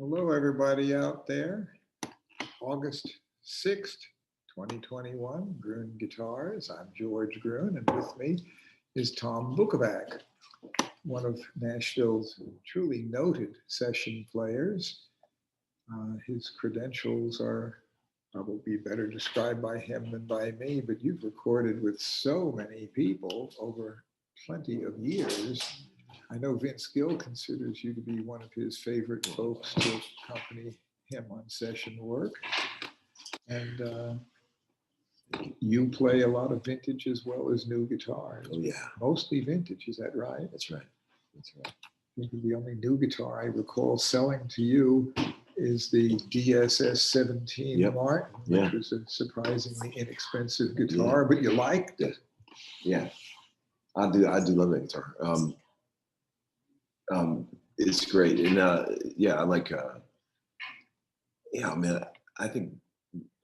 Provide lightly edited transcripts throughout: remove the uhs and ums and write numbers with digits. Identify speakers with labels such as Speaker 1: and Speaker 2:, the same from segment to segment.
Speaker 1: Hello, everybody out there. August 6th, 2021, Gruhn Guitars. I'm George Gruhn, and with me is Tom Bukovac, one of Nashville's truly noted session players. His credentials are probably better described by him than by me, but you've recorded with so many people over plenty of years. I know Vince Gill considers you to be one of his favorite folks to accompany him on session work. And you play a lot of vintage as well as new guitars.
Speaker 2: Oh, yeah.
Speaker 1: Mostly vintage, is that right?
Speaker 2: That's right. That's right.
Speaker 1: I think the only new guitar I recall selling to you is the DSS 17 Martin, which was a surprisingly inexpensive guitar, but you liked it.
Speaker 2: Yeah, I do love that guitar. It's great, and yeah, I like. Yeah, man, I think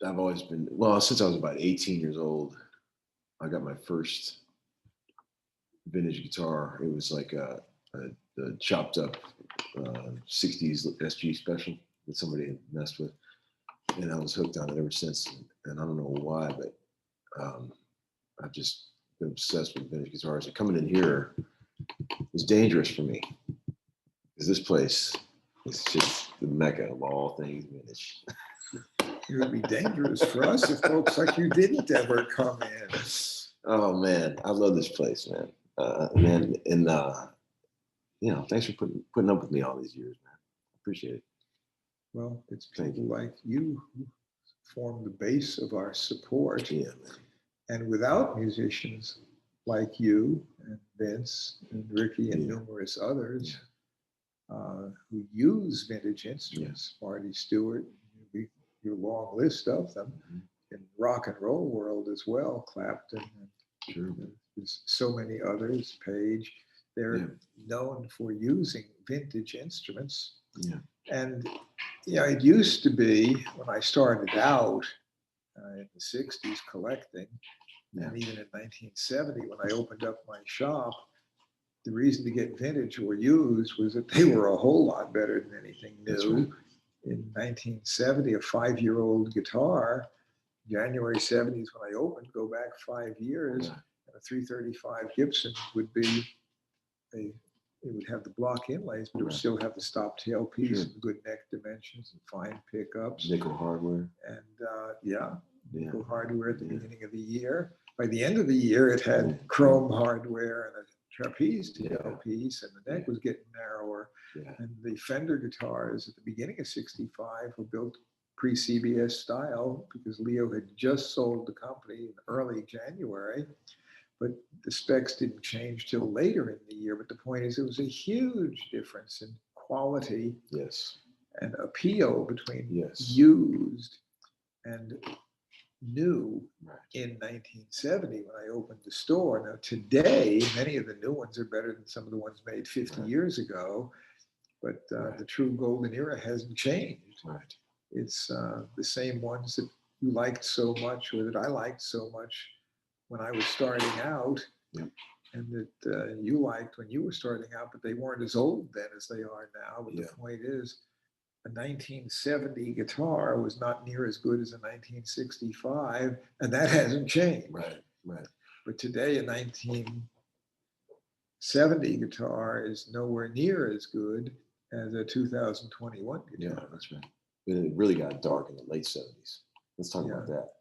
Speaker 2: I've always been since I was about 18 years old. I got my first vintage guitar. It was like a chopped up 60s SG special that somebody had messed with, and I was hooked on it ever since. And I don't know why, but I've just been obsessed with vintage guitars. And coming in here is dangerous for me, because this place is just the mecca of all things vintage.
Speaker 1: It would be dangerous for us if folks like you didn't ever come in.
Speaker 2: Oh man, I love this place, man. Man, and thanks for putting up with me all these years, man. I appreciate it.
Speaker 1: Well, it's people like you who form the base of our support.
Speaker 2: Yeah, man.
Speaker 1: And without musicians like you and Vince and Ricky and numerous others who use vintage instruments, Marty Stewart, your long list of them, in rock and roll world as well, Clapton, and there's so many others, Page. They're known for using vintage instruments.
Speaker 2: Yeah.
Speaker 1: And it used to be when I started out in the 60s collecting, and even in 1970 when I opened up my shop, the reason to get vintage or used was that they were a whole lot better than anything new.
Speaker 2: That's right.
Speaker 1: In 1970, a 5-year-old guitar, January 70s when I opened, go back 5 years, and a 335 Gibson would be it would have the block inlays, but it would still have the stop tail piece and good neck dimensions and fine pickups.
Speaker 2: Nickel hardware.
Speaker 1: And nickel hardware at the beginning of the year. By the end of the year, it had chrome hardware and a trapeze tail piece, and the neck was getting narrower.
Speaker 2: Yeah.
Speaker 1: And the Fender guitars at the beginning of '65 were built pre-CBS style because Leo had just sold the company in early January. But the specs didn't change till later in the year. But the point is, it was a huge difference in quality and appeal between used and new in 1970 when I opened the store. Now today, many of the new ones are better than some of the ones made 50 years ago. But the true golden era hasn't changed.
Speaker 2: Right.
Speaker 1: It's the same ones that you liked so much, or that I liked so much when I was starting out, and that you liked when you were starting out, but they weren't as old then as they are now. But the point is, a 1970 guitar was not near as good as a 1965, and that hasn't changed.
Speaker 2: Right, right.
Speaker 1: But today, a 1970 guitar is nowhere near as good as a 2021 guitar.
Speaker 2: Yeah, that's right. But it really got dark in the late 70s. Let's talk about that.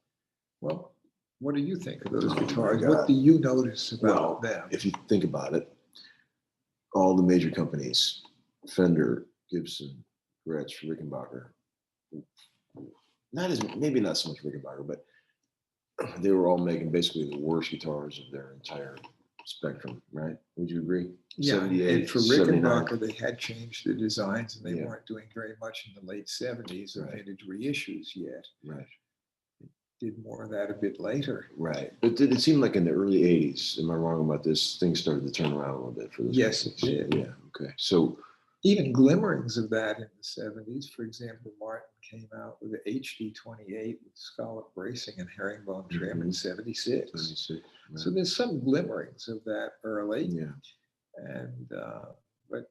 Speaker 1: Well, what do you think of those guitars? What do you notice about them?
Speaker 2: If you think about it, all the major companies, Fender, Gibson, Gretsch, Rickenbacker, maybe not so much Rickenbacker, but they were all making basically the worst guitars of their entire spectrum, right? Would you agree?
Speaker 1: Yeah, and for Rickenbacker, they had changed the designs, and they weren't doing very much in the late 70s of vintage reissues yet.
Speaker 2: Right.
Speaker 1: Did more of that a bit later.
Speaker 2: Right. But did it seem like in the early 80s, am I wrong about this, things started to turn around a little bit for this?
Speaker 1: Yes, it did.
Speaker 2: Yeah, okay. So
Speaker 1: even glimmerings of that in the 70s. For example, Martin came out with the HD28 with scallop bracing and herringbone trim in 76.
Speaker 2: 76, right.
Speaker 1: So there's some glimmerings of that early.
Speaker 2: Yeah.
Speaker 1: And but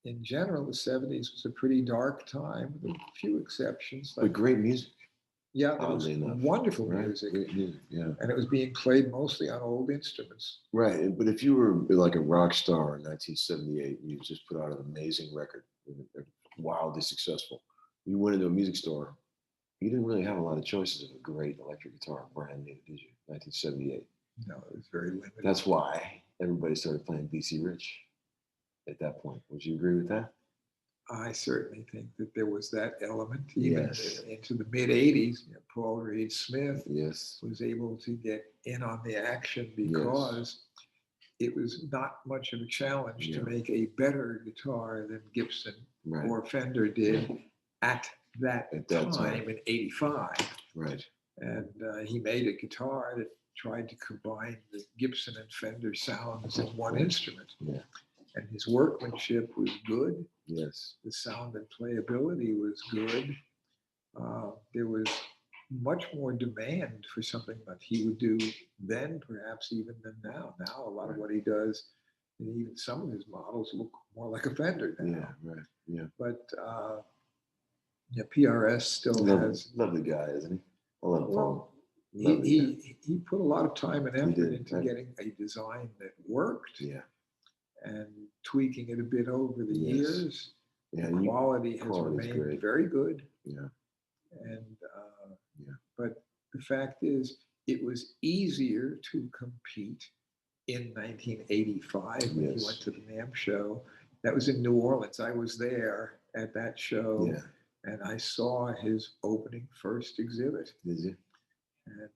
Speaker 1: in general, the 70s was a pretty dark time, with a few exceptions.
Speaker 2: But great music,
Speaker 1: Yeah, there was
Speaker 2: oddly enough.
Speaker 1: wonderful
Speaker 2: Right?
Speaker 1: music,
Speaker 2: Great music, yeah.
Speaker 1: and it was being played mostly on old instruments.
Speaker 2: Right. But if you were like a rock star in 1978, and you just put out an amazing record, wildly successful, you went into a music store, you didn't really have a lot of choices of a great electric guitar, brand new, did you? 1978.
Speaker 1: No, it was very limited.
Speaker 2: That's why everybody started playing BC Rich at that point. Would you agree with that?
Speaker 1: I certainly think that there was that element, even
Speaker 2: Yes.
Speaker 1: into the mid 80s. Paul Reed Smith
Speaker 2: Yes.
Speaker 1: was able to get in on the action because it was not much of a challenge to make a better guitar than Gibson or Fender did at that time in 85.
Speaker 2: Right.
Speaker 1: And he made a guitar that tried to combine the Gibson and Fender sounds in one instrument.
Speaker 2: Yeah.
Speaker 1: And his workmanship was good.
Speaker 2: Yes.
Speaker 1: The sound and playability was good. There was much more demand for something that he would do then, perhaps even than now. Now, a lot of what he does, and even some of his models look more like a Fender now.
Speaker 2: Yeah, right. Yeah.
Speaker 1: But PRS still has.
Speaker 2: Lovely guy, isn't he? I love him.
Speaker 1: Well, he put a lot of time and effort into getting a design that worked.
Speaker 2: Yeah.
Speaker 1: And tweaking it a bit over the years.
Speaker 2: Yeah,
Speaker 1: the quality has remained very good.
Speaker 2: Yeah.
Speaker 1: And but the fact is, it was easier to compete in 1985 when he went to the NAMM show. That was in New Orleans. I was there at that show, and I saw his opening first exhibit.
Speaker 2: Did you?
Speaker 1: And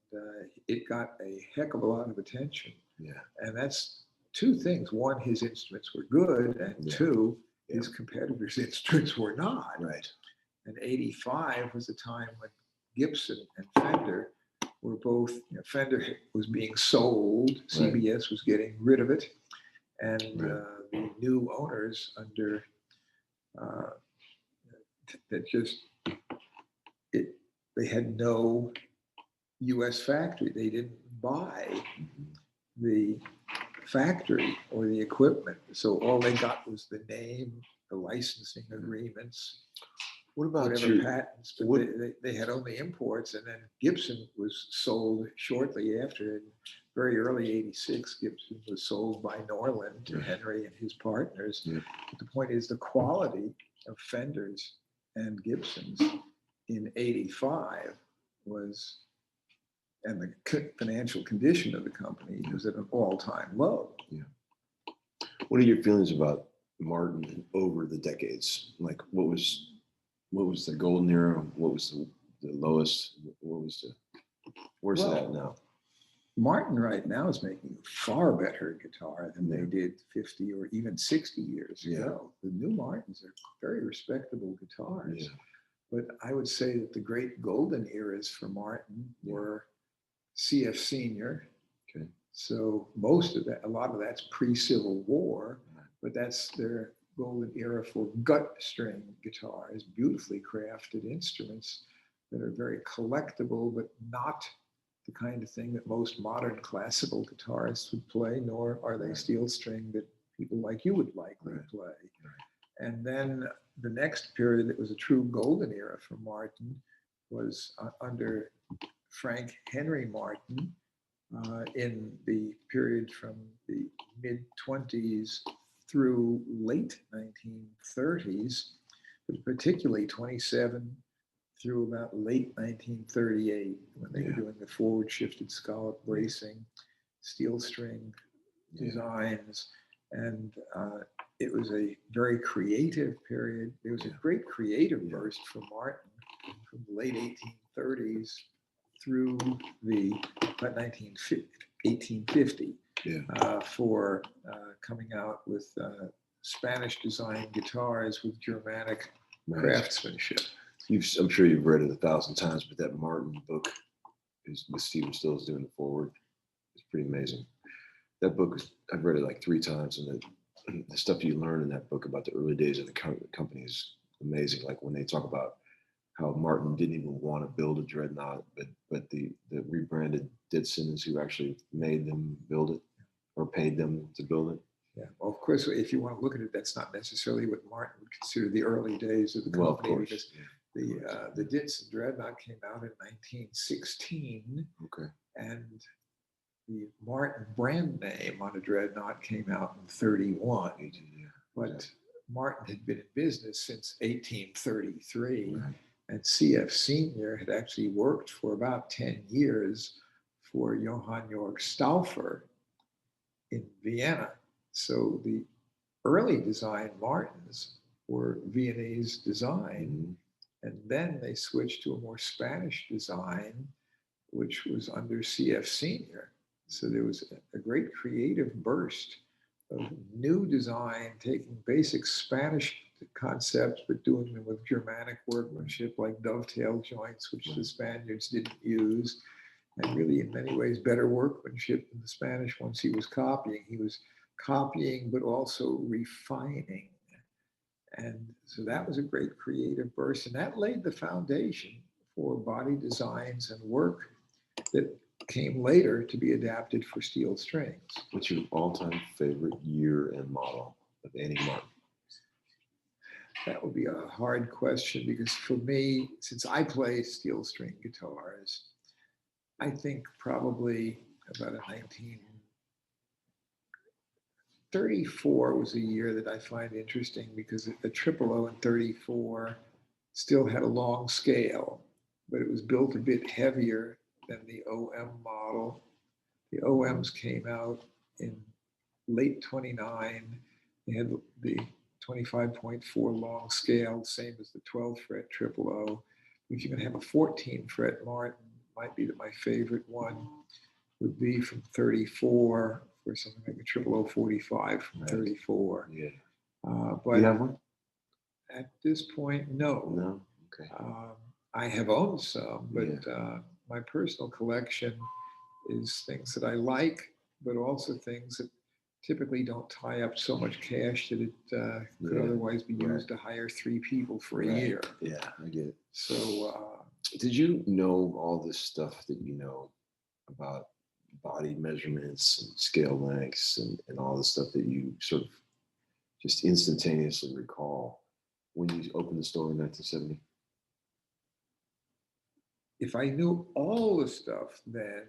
Speaker 1: it got a heck of a lot of attention.
Speaker 2: Yeah.
Speaker 1: And that's two things. One, his instruments were good, and two, his competitors' instruments were not.
Speaker 2: Right.
Speaker 1: And 85 was a time when Gibson and Fender were both, Fender was being sold, CBS was getting rid of it, and the new owners under that just, they had no US factory. They didn't buy the factory or the equipment. So all they got was the name, the licensing agreements,
Speaker 2: what about
Speaker 1: whatever patents, but they had only imports. And then Gibson was sold shortly after. In very early 86, Gibson was sold by Norland to Henry and his partners. But the point is, the quality of Fenders and Gibsons in 85 was, and the financial condition of the company was at an all-time low.
Speaker 2: Yeah. What are your feelings about Martin over the decades? Like, what was the golden era? What was the lowest? What was where's that now?
Speaker 1: Martin right now is making a far better guitar than they did 50 or even 60 years ago. The new Martins are very respectable guitars. Yeah. But I would say that the great golden eras for Martin were CF Senior.
Speaker 2: Okay.
Speaker 1: So most of that, a lot of that's pre-Civil War, but that's their golden era for gut string guitars, beautifully crafted instruments that are very collectible, but not the kind of thing that most modern classical guitarists would play, nor are they steel string that people like you would likely play. And then the next period that was a true golden era for Martin was under Frank Henry Martin in the period from the mid-20s through late 1930s, but particularly 27 through about late 1938, when they were doing the forward shifted scallop bracing, steel string designs. And it was a very creative period. There was a great creative burst for Martin from the late 1830s through the 1850 for coming out with Spanish designed guitars with Germanic craftsmanship.
Speaker 2: I'm sure you've read it 1,000 times, but that Martin book is with Stephen Stills doing the forward. It's pretty amazing. That book, I've read it like 3 times, and the stuff you learn in that book about the early days of the company is amazing. Like when they talk about how Martin didn't even want to build a dreadnought, but the rebranded Ditsons who actually made them build it or paid them to build it.
Speaker 1: Yeah, well, of course, if you want to look at it, that's not necessarily what Martin would consider the early days of the
Speaker 2: Well, of
Speaker 1: company,
Speaker 2: course.
Speaker 1: because
Speaker 2: Yeah,
Speaker 1: the Ditson Dreadnought came out in 1916,
Speaker 2: okay.
Speaker 1: and the Martin brand name on a Dreadnought came out in 31.
Speaker 2: Yeah.
Speaker 1: But Martin had been in business since 1833,
Speaker 2: Right.
Speaker 1: and CF Senior had actually worked for about 10 years for Johann Georg Stauffer in Vienna. So the early design Martins were Viennese design, and then they switched to a more Spanish design, which was under CF Senior. So there was a great creative burst of new design, taking basic Spanish concepts, but doing them with Germanic workmanship, like dovetail joints, which the Spaniards didn't use, and really, in many ways, better workmanship than the Spanish ones he was copying. He was copying, but also refining. And so that was a great creative burst, and that laid the foundation for body designs and work that came later to be adapted for steel strings.
Speaker 2: What's your all-time favorite year and model of any Martin?
Speaker 1: That would be a hard question, because for me, since I play steel string guitars, I think probably about a 1934 was a year that I find interesting, because the triple O in 34 still had a long scale, but it was built a bit heavier than the OM model. The OMs came out in late 29. They had the 25.4 long scale, same as the 12 fret triple O. If you're going to have a 14 fret Martin, might be that my favorite one would be from 34, for something like a triple O 45 from 34.
Speaker 2: Yeah.
Speaker 1: But
Speaker 2: you have one?
Speaker 1: at this point, no.
Speaker 2: No. Okay.
Speaker 1: I have owned some, but my personal collection is things that I like, but also things that typically don't tie up so much cash that it could otherwise be used to hire 3 people for a year.
Speaker 2: Yeah, I get it.
Speaker 1: So,
Speaker 2: did you know all this stuff that you know about body measurements and scale lengths and all the stuff that you sort of just instantaneously recall when you opened the store in 1970?
Speaker 1: if I knew all the stuff then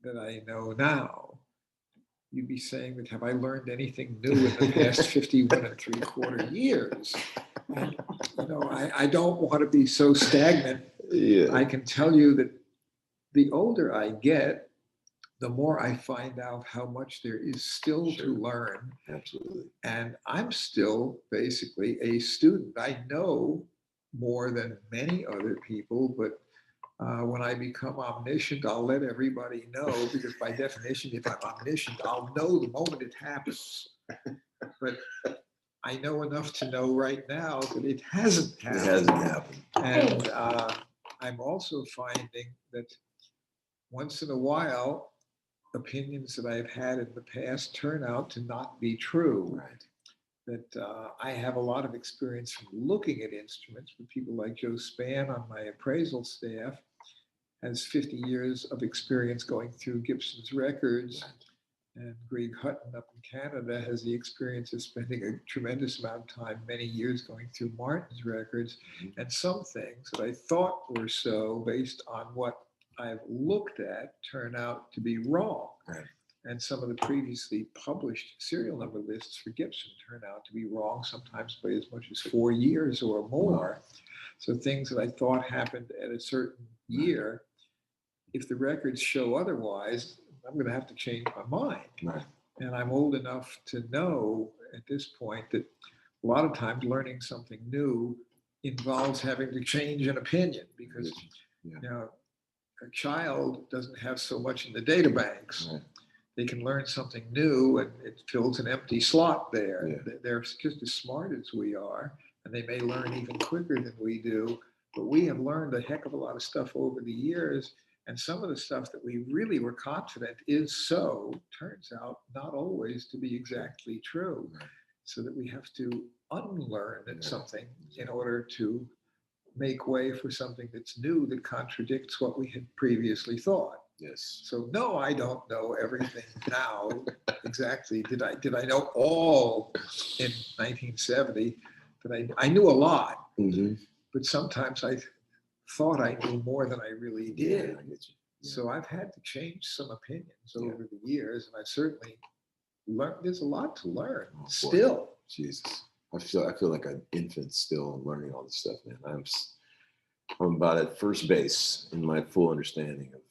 Speaker 1: that I know now, you'd be saying that, have I learned anything new in the past 51 3/4 years? And, I don't want to be so stagnant.
Speaker 2: Yeah.
Speaker 1: I can tell you that the older I get, the more I find out how much there is still to learn.
Speaker 2: Absolutely.
Speaker 1: And I'm still basically a student. I know more than many other people, but when I become omniscient, I'll let everybody know, because by definition, if I'm omniscient, I'll know the moment it happens. But I know enough to know right now that it hasn't happened.
Speaker 2: It hasn't happened.
Speaker 1: And I'm also finding that once in a while, opinions that I've had in the past turn out to not be true.
Speaker 2: Right.
Speaker 1: That I have a lot of experience from looking at instruments, but people like Joe Spann on my appraisal staff has 50 years of experience going through Gibson's records.
Speaker 2: Right.
Speaker 1: And Greg Hutton up in Canada has the experience of spending a tremendous amount of time, many years, going through Martin's records.
Speaker 2: Mm-hmm.
Speaker 1: And some things that I thought were so, based on what I've looked at, turn out to be wrong.
Speaker 2: Right.
Speaker 1: And some of the previously published serial number lists for Gibson turn out to be wrong, sometimes by as much as 4 years or more. Wow. So things that I thought happened at a certain year, if the records show otherwise, I'm going to have to change my mind.
Speaker 2: Right.
Speaker 1: And I'm old enough to know at this point that a lot of times learning something new involves having to change an opinion, because a child doesn't have so much in the data banks.
Speaker 2: Right.
Speaker 1: They can learn something new and it fills an empty slot there.
Speaker 2: Yeah.
Speaker 1: They're just as smart as we are, and they may learn even quicker than we do, but we have learned a heck of a lot of stuff over the years. And some of the stuff that we really were confident is so, turns out not always to be exactly true.
Speaker 2: Right.
Speaker 1: So that we have to unlearn something in order to make way for something that's new, that contradicts what we had previously thought.
Speaker 2: Yes.
Speaker 1: So no, I don't know everything now. Exactly. Did I know all in 1970? I knew a lot, but sometimes I thought I knew more than I really did.
Speaker 2: Yeah, I get you. Yeah.
Speaker 1: So I've had to change some opinions over the years, and I've certainly learned. There's a lot to learn still.
Speaker 2: Jesus, I feel like an infant still learning all this stuff, man. I'm about at first base in my full understanding of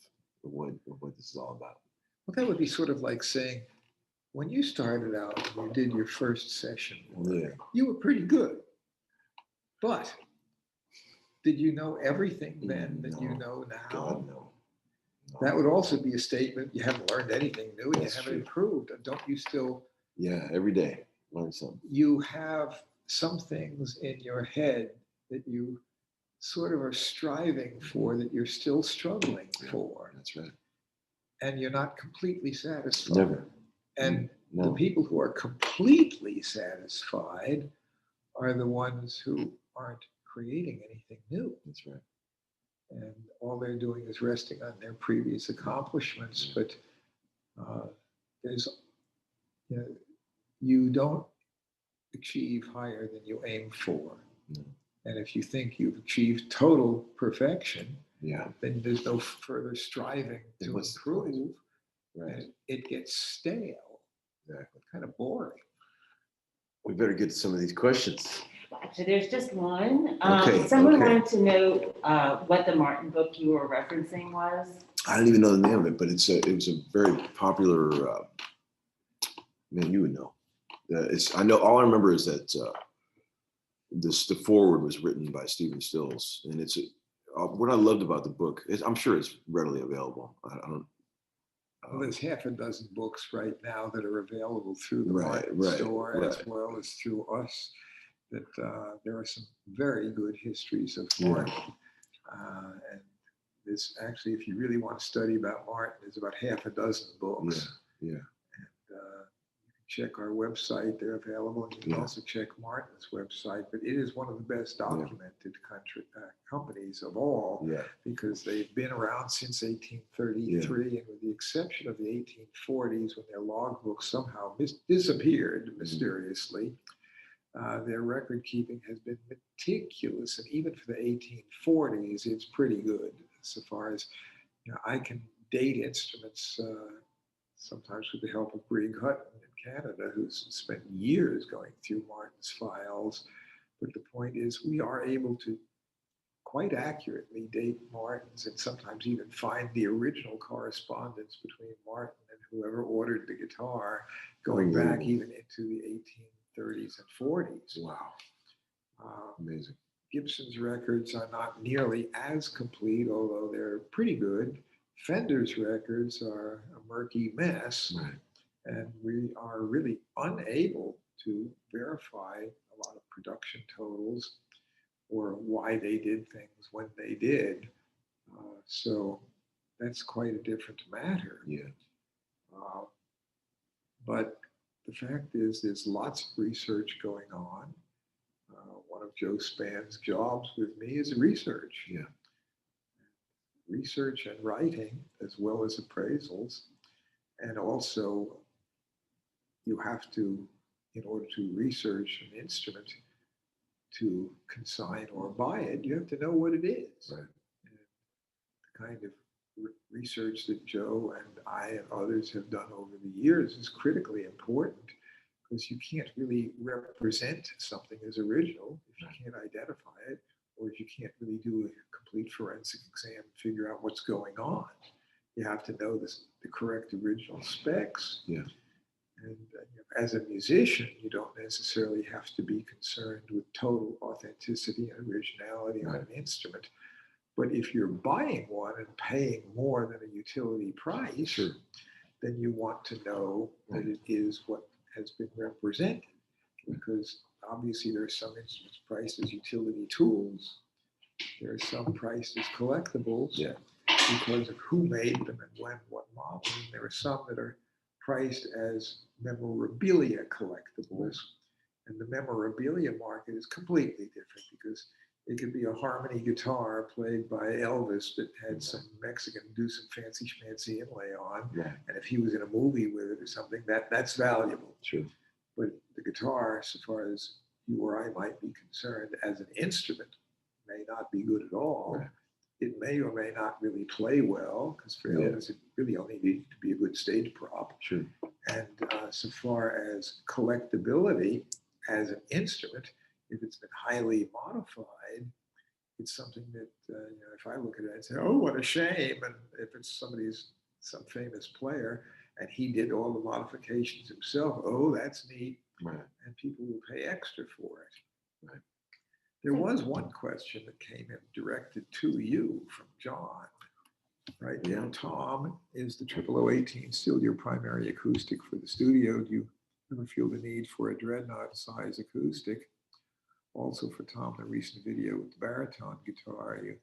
Speaker 2: what this is all about.
Speaker 1: Well, that would be sort of like saying, when you started out and you did your first session, you were pretty good. But did you know everything then that you know now?
Speaker 2: God, no.
Speaker 1: That would also be a statement. You haven't learned anything new and you haven't improved. Don't you still?
Speaker 2: Yeah, every day learn something.
Speaker 1: You have some things in your head that you sort of are striving for, that you're still struggling for.
Speaker 2: That's right.
Speaker 1: And you're not completely satisfied.
Speaker 2: Never.
Speaker 1: And the people who are completely satisfied are the ones who aren't creating anything new.
Speaker 2: That's right.
Speaker 1: And all they're doing is resting on their previous accomplishments. But you don't achieve higher than you aim for. And if you think you've achieved total perfection, then there's no further striving to improve. Right. And it gets stale. Exactly. Kind of boring.
Speaker 2: We better get to some of these questions.
Speaker 3: Actually, there's just one. Someone wanted to know what the Martin book you were referencing was. I
Speaker 2: don't even know the name of it, but it was a very popular. Man, you would know. I know. All I remember is that the foreword was written by Stephen Stills, and it's what I loved about the book is I'm sure it's readily available. I don't.
Speaker 1: Well, there's half a dozen books right now that are available through the Martin store as well as through us. That there are some very good histories of Martin. And there's actually, if you really want to study about Martin, there's about half a dozen books. And you can check our website, they're available. And you can also check Martin's website, but it is one of the best documented companies of all because they've been around since 1833, and with the exception of the 1840s when their logbooks somehow disappeared mysteriously, their record keeping has been meticulous, and even for the 1840s, it's pretty good. So far as I can date instruments sometimes with the help of Gruhn in Canada, who's spent years going through Martin's files. But the point is, we are able to quite accurately date Martin's and sometimes even find the original correspondence between Martin and whoever ordered the guitar, going back even into the 1830s and 40s.
Speaker 2: Wow. Amazing.
Speaker 1: Gibson's records are not nearly as complete, although they're pretty good. Fender's records are a murky mess, and we are really unable to verify a lot of production totals or why they did things when they did. So that's quite a different matter. But the fact is, there's lots of research going on. One of Joe Spann's jobs with me is research. Research and writing, as well as appraisals. And also, you have to, in order to research an instrument, to consign or buy it, you have to know what it is. And the kind of research that Joe and I and others have done over the years is critically important, because you can't really represent something as original if you can't identify it, or if you can't really do a complete forensic exam and figure out what's going on. You have to know the correct original specs. And as a musician, you don't necessarily have to be concerned with total authenticity and originality on an instrument. But if you're buying one and paying more than a utility price, then you want to know that it is what has been represented. Because obviously there are some instruments priced as utility tools. There are some priced as collectibles because of who made them and when, what model. And there are some that are priced as memorabilia collectibles. And the memorabilia market is completely different, because It could be a harmony guitar played by Elvis that had some Mexican do some fancy schmancy inlay on.
Speaker 2: Yeah.
Speaker 1: And if he was in a movie with it or something, that's valuable.
Speaker 2: Sure.
Speaker 1: But the guitar, so far as you or I might be concerned, as an instrument, may not be good at all.
Speaker 2: Right.
Speaker 1: It may or may not really play well, because for Elvis, it really only needed to be a good stage prop.
Speaker 2: Sure.
Speaker 1: And so far as collectability as an instrument, if it's been highly modified, it's something that, if I look at it, I'd say, oh, what a shame. And if it's some famous player, and he did all the modifications himself, oh, that's neat.
Speaker 2: Right.
Speaker 1: And people will pay extra for it.
Speaker 2: Right.
Speaker 1: There was one question that came in directed to you from John. Right now, Tom, is the 0018 still your primary acoustic for the studio? Do you ever feel the need for a dreadnought size acoustic? Also for Tom, the recent video with the baritone guitar, you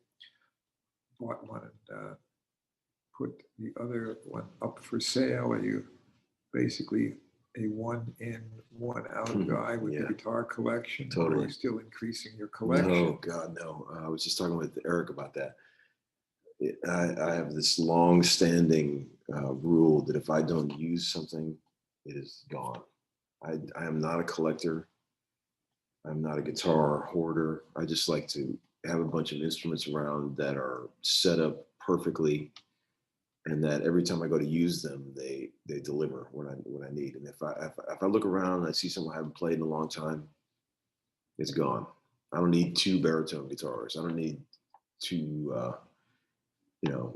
Speaker 1: bought one and put the other one up for sale. Are you basically a one in, one out guy with the guitar collection?
Speaker 2: Totally.
Speaker 1: Or are you still increasing your collection?
Speaker 2: No, God, no. I was just talking with Eric about that. I have this long-standing rule that if I don't use something, it is gone. I am not a collector. I'm not a guitar hoarder. I just like to have a bunch of instruments around that are set up perfectly, and that every time I go to use them, they deliver what I need. And if I look around and I see something I haven't played in a long time, it's gone. I don't need 2 baritone guitars. I don't need 2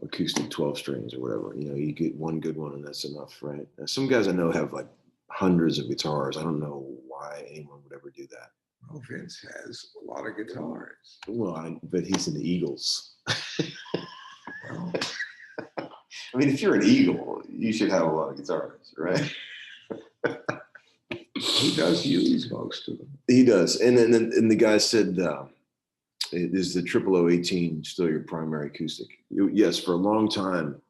Speaker 2: acoustic 12 strings or whatever. You get one good one and that's enough, right? Now, some guys I know have like hundreds of guitars. I don't know why anyone would ever do that.
Speaker 1: Well, Vince has a lot of guitars.
Speaker 2: Well, but he's in the Eagles.
Speaker 1: Well,
Speaker 2: I mean, if you're an Eagle, you should have a lot of guitars, right?
Speaker 1: he does use most of them.
Speaker 2: He does. And then the guy said, is the 0018 still your primary acoustic? Yes, for a long time,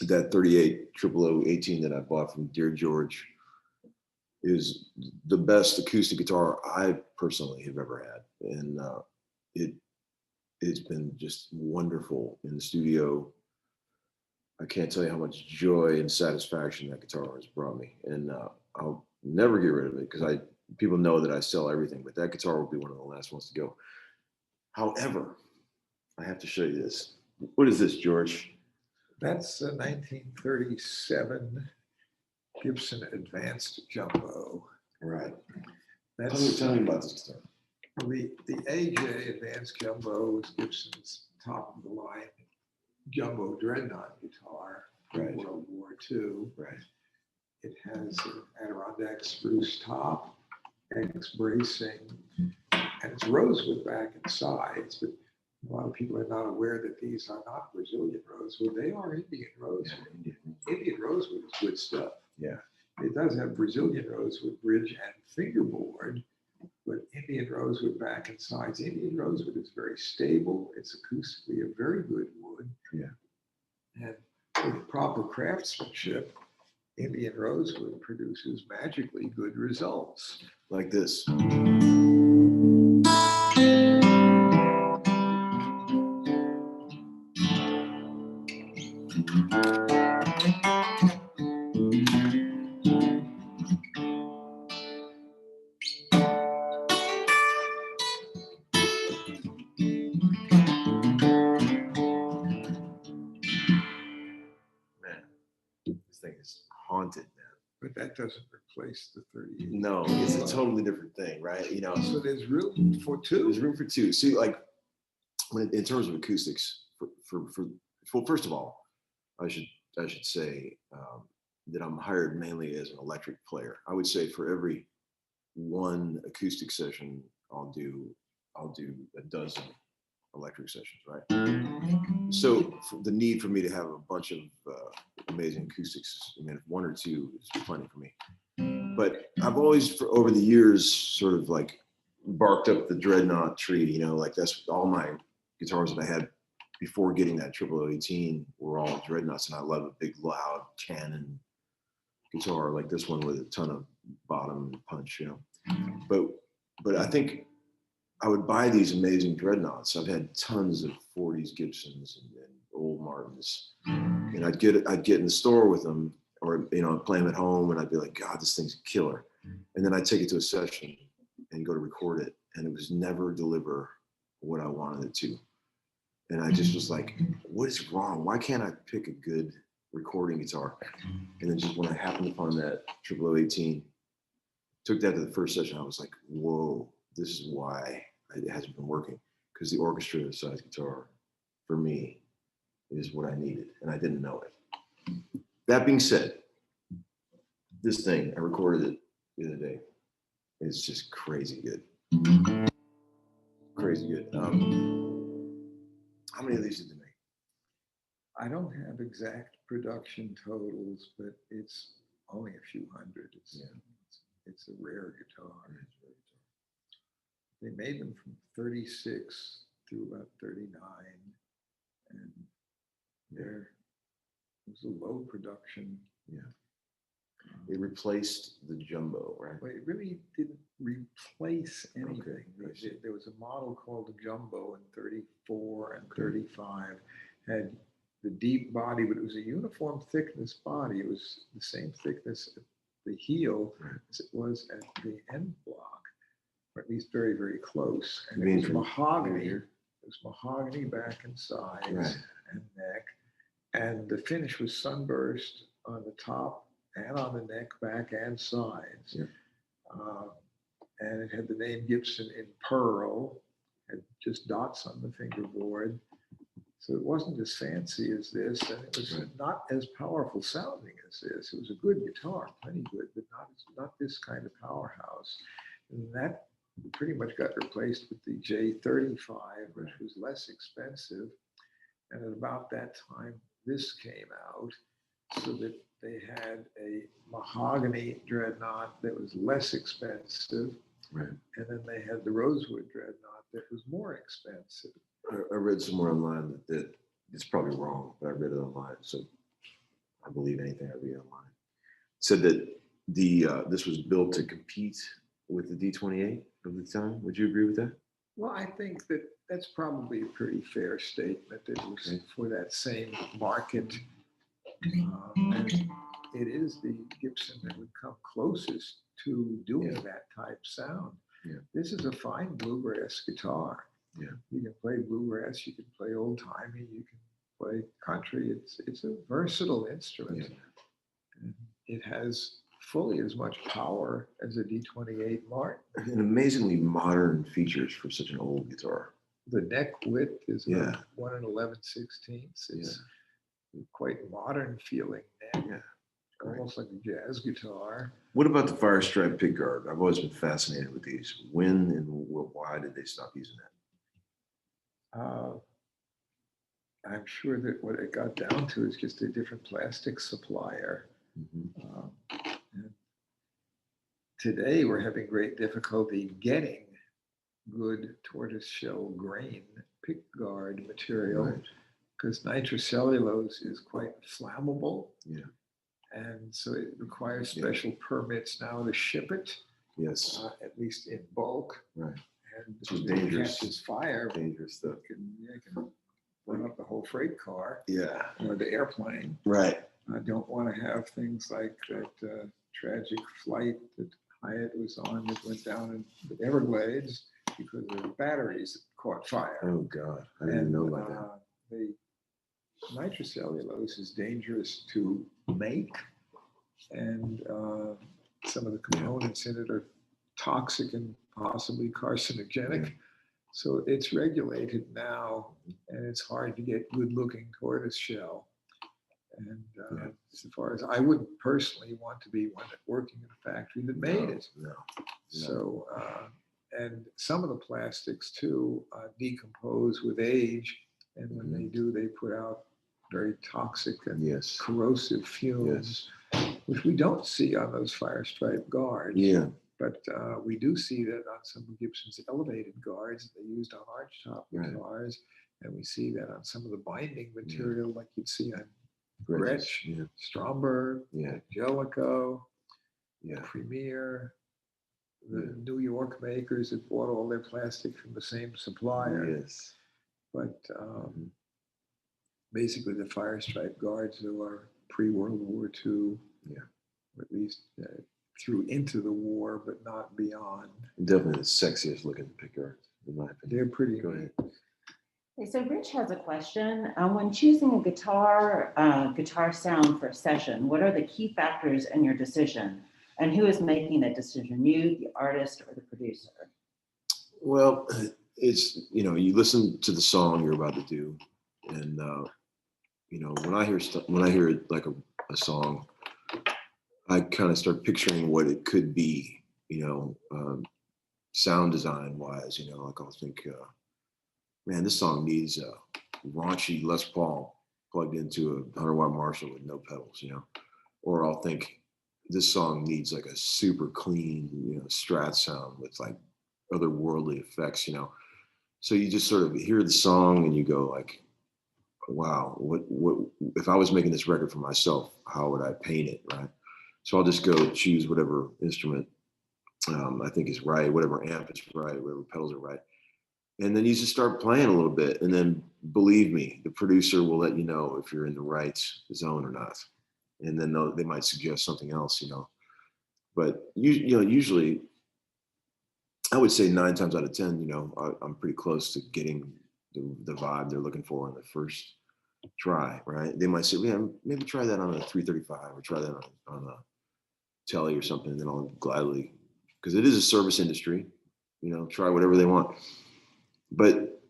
Speaker 2: that 38 0018 that I bought from Dear George is the best acoustic guitar I personally have ever had. And it's been just wonderful in the studio. I can't tell you how much joy and satisfaction that guitar has brought me. And I'll never get rid of it because people know that I sell everything, but that guitar will be one of the last ones to go. However, I have to show you this. What is this, George?
Speaker 1: That's a 1937 Gibson Advanced Jumbo.
Speaker 2: Right.
Speaker 1: Tell
Speaker 2: me about this guitar.
Speaker 1: The AJ Advanced Jumbo was Gibson's top of the line jumbo dreadnought guitar in World War II. Right. It has an Adirondack spruce top, X bracing, and it's rosewood back and sides, but a lot of people are not aware that these are not Brazilian rosewood. They are Indian rosewood. Yeah, Indian rosewood is good stuff. Yeah. It does have Brazilian rosewood bridge and fingerboard, but Indian rosewood back and sides. Indian rosewood is very stable. It's acoustically a very good wood. Yeah. And with proper craftsmanship, Indian rosewood produces magically good results.
Speaker 2: Like this. Thing is haunted, man.
Speaker 1: But that doesn't replace the 38.
Speaker 2: No, it's a totally different thing, right?
Speaker 1: So there's room for 2.
Speaker 2: There's room for 2. See, like in terms of acoustics, well, first of all, I should say that I'm hired mainly as an electric player. I would say for every one acoustic session, I'll do a dozen electric sessions, right? So the need for me to have a bunch of amazing acoustics, I mean, if 1 or 2 is plenty for me. But I've always, over the years, sort of like barked up the dreadnought tree, like that's all my guitars that I had before getting that 0018 were all dreadnoughts, and I love a big, loud Canon guitar like this one with a ton of bottom punch, But I think I would buy these amazing dreadnoughts. I've had tons of 40s Gibsons and old Martins, and I'd get in the store with them, or I'd play them at home, and I'd be like, God, this thing's a killer. And then I'd take it to a session and go to record it, and it was never deliver what I wanted it to. And I just was like, what is wrong? Why can't I pick a good recording guitar? And then just when I happened upon that 0018, took that to the first session, I was like, whoa, this is why it hasn't been working, because the orchestra size guitar for me is what I needed, and I didn't know it. That being said, this thing, I recorded it the other day. It's just crazy good. Crazy good. How many of these did they make?
Speaker 1: I don't have exact production totals, but it's only a few hundred. It's a rare guitar. They made them from 36 through about 39, and it was a low production.
Speaker 2: Yeah. They replaced the jumbo, right?
Speaker 1: Well, it really didn't replace anything.
Speaker 2: Okay.
Speaker 1: There was a model called the jumbo in 34 and 35, had the deep body, but it was a uniform thickness body. It was the same thickness at the heel as it was at the end block, or at least very, very close. And it was mahogany. It was mahogany back and sides and neck. And the finish was sunburst on the top and on the neck, back and sides.
Speaker 2: Yeah.
Speaker 1: And it had the name Gibson in pearl, had just dots on the fingerboard. So it wasn't as fancy as this, and it was not as powerful sounding as this. It was a good guitar, plenty good, but not this kind of powerhouse. And that pretty much got replaced with the J35, which was less expensive. And at about that time, this came out, so that they had a mahogany dreadnought that was less expensive.
Speaker 2: Right.
Speaker 1: And then they had the rosewood dreadnought that was more expensive.
Speaker 2: I read somewhere online that it's probably wrong, but I read it online, so I believe anything I read online. It said that this was built to compete with the D28 of the time. Would you agree with that?
Speaker 1: Well, I think that that's probably a pretty fair statement. It was for that same market. And it is the Gibson that would come closest to doing that type sound.
Speaker 2: Yeah.
Speaker 1: This is a fine bluegrass guitar.
Speaker 2: Yeah.
Speaker 1: You can play bluegrass, you can play old timey, you can play country. It's a versatile instrument. Yeah. And it has fully as much power as a D28 Martin.
Speaker 2: And amazingly modern features for such an old guitar.
Speaker 1: The neck width is 1 11/16. It's quite modern feeling neck. Yeah. Almost like a jazz guitar.
Speaker 2: What about the Fire Stripe pickguard? I've always been fascinated with these. When and why did they stop using that?
Speaker 1: I'm sure that what it got down to is just a different plastic supplier. And today we're having great difficulty getting good tortoiseshell grain pickguard material because nitrocellulose is quite flammable. Yeah. And so it requires special permits now to ship it. Yes. At least in bulk. Right. And it's dangerous. Catches fire. Dangerous stuff. It can burn up the whole freight car. Yeah. Or the airplane. Right. I don't want to have things like that tragic flight that Hyatt was on that went down in the Everglades because the batteries caught fire. Oh God, I didn't know about that. The nitrocellulose is dangerous to make, and some of the components in it are toxic and possibly carcinogenic. So it's regulated now, and it's hard to get good-looking tortoiseshell. And as far as I wouldn't personally want to be one that working in a factory that made it. No. So, and some of the plastics too decompose with age, and when they do, they put out very toxic and corrosive fumes, which we don't see on those Fire Stripe guards. Yeah. But we do see that on some of Gibson's elevated guards that they used on archtop guitars, and we see that on some of the binding material like you'd see on Gretsch, Stromberg, Angelico, Premier. the New York makers that bought all their plastic from the same supplier.
Speaker 2: Yes.
Speaker 1: But basically the fire stripe guards who are pre-World War II,
Speaker 2: Yeah.
Speaker 1: or at least through into the war, but not beyond.
Speaker 2: Definitely the sexiest looking pickguard, in my opinion.
Speaker 1: They're pretty
Speaker 2: Go
Speaker 1: neat.
Speaker 2: ahead.
Speaker 3: Okay, so Rich has a question. When choosing a guitar sound for a session, what are the key factors in your decision? And who is making that decision, you, the artist, or the producer?
Speaker 2: Well, it's, you listen to the song you're about to do, and when I hear like a song, I kind of start picturing what it could be, sound design wise. Like I'll think, man, this song needs a raunchy Les Paul plugged into a 100-watt Marshall with no pedals, or I'll think this song needs like a super clean, Strat sound with like otherworldly effects, So you just sort of hear the song and you go like, wow, what if I was making this record for myself, how would I paint it, right? So I'll just go choose whatever instrument I think is right, whatever amp is right, whatever pedals are right. And then you just start playing a little bit. And then believe me, the producer will let you know if you're in the right zone or not. And then they might suggest something else, But usually I would say 9 times out of 10, I'm pretty close to getting the vibe they're looking for on the first try, right? They might say, yeah, maybe try that on a 335 or try that on a telly or something. And then I'll gladly, because it is a service industry, try whatever they want. But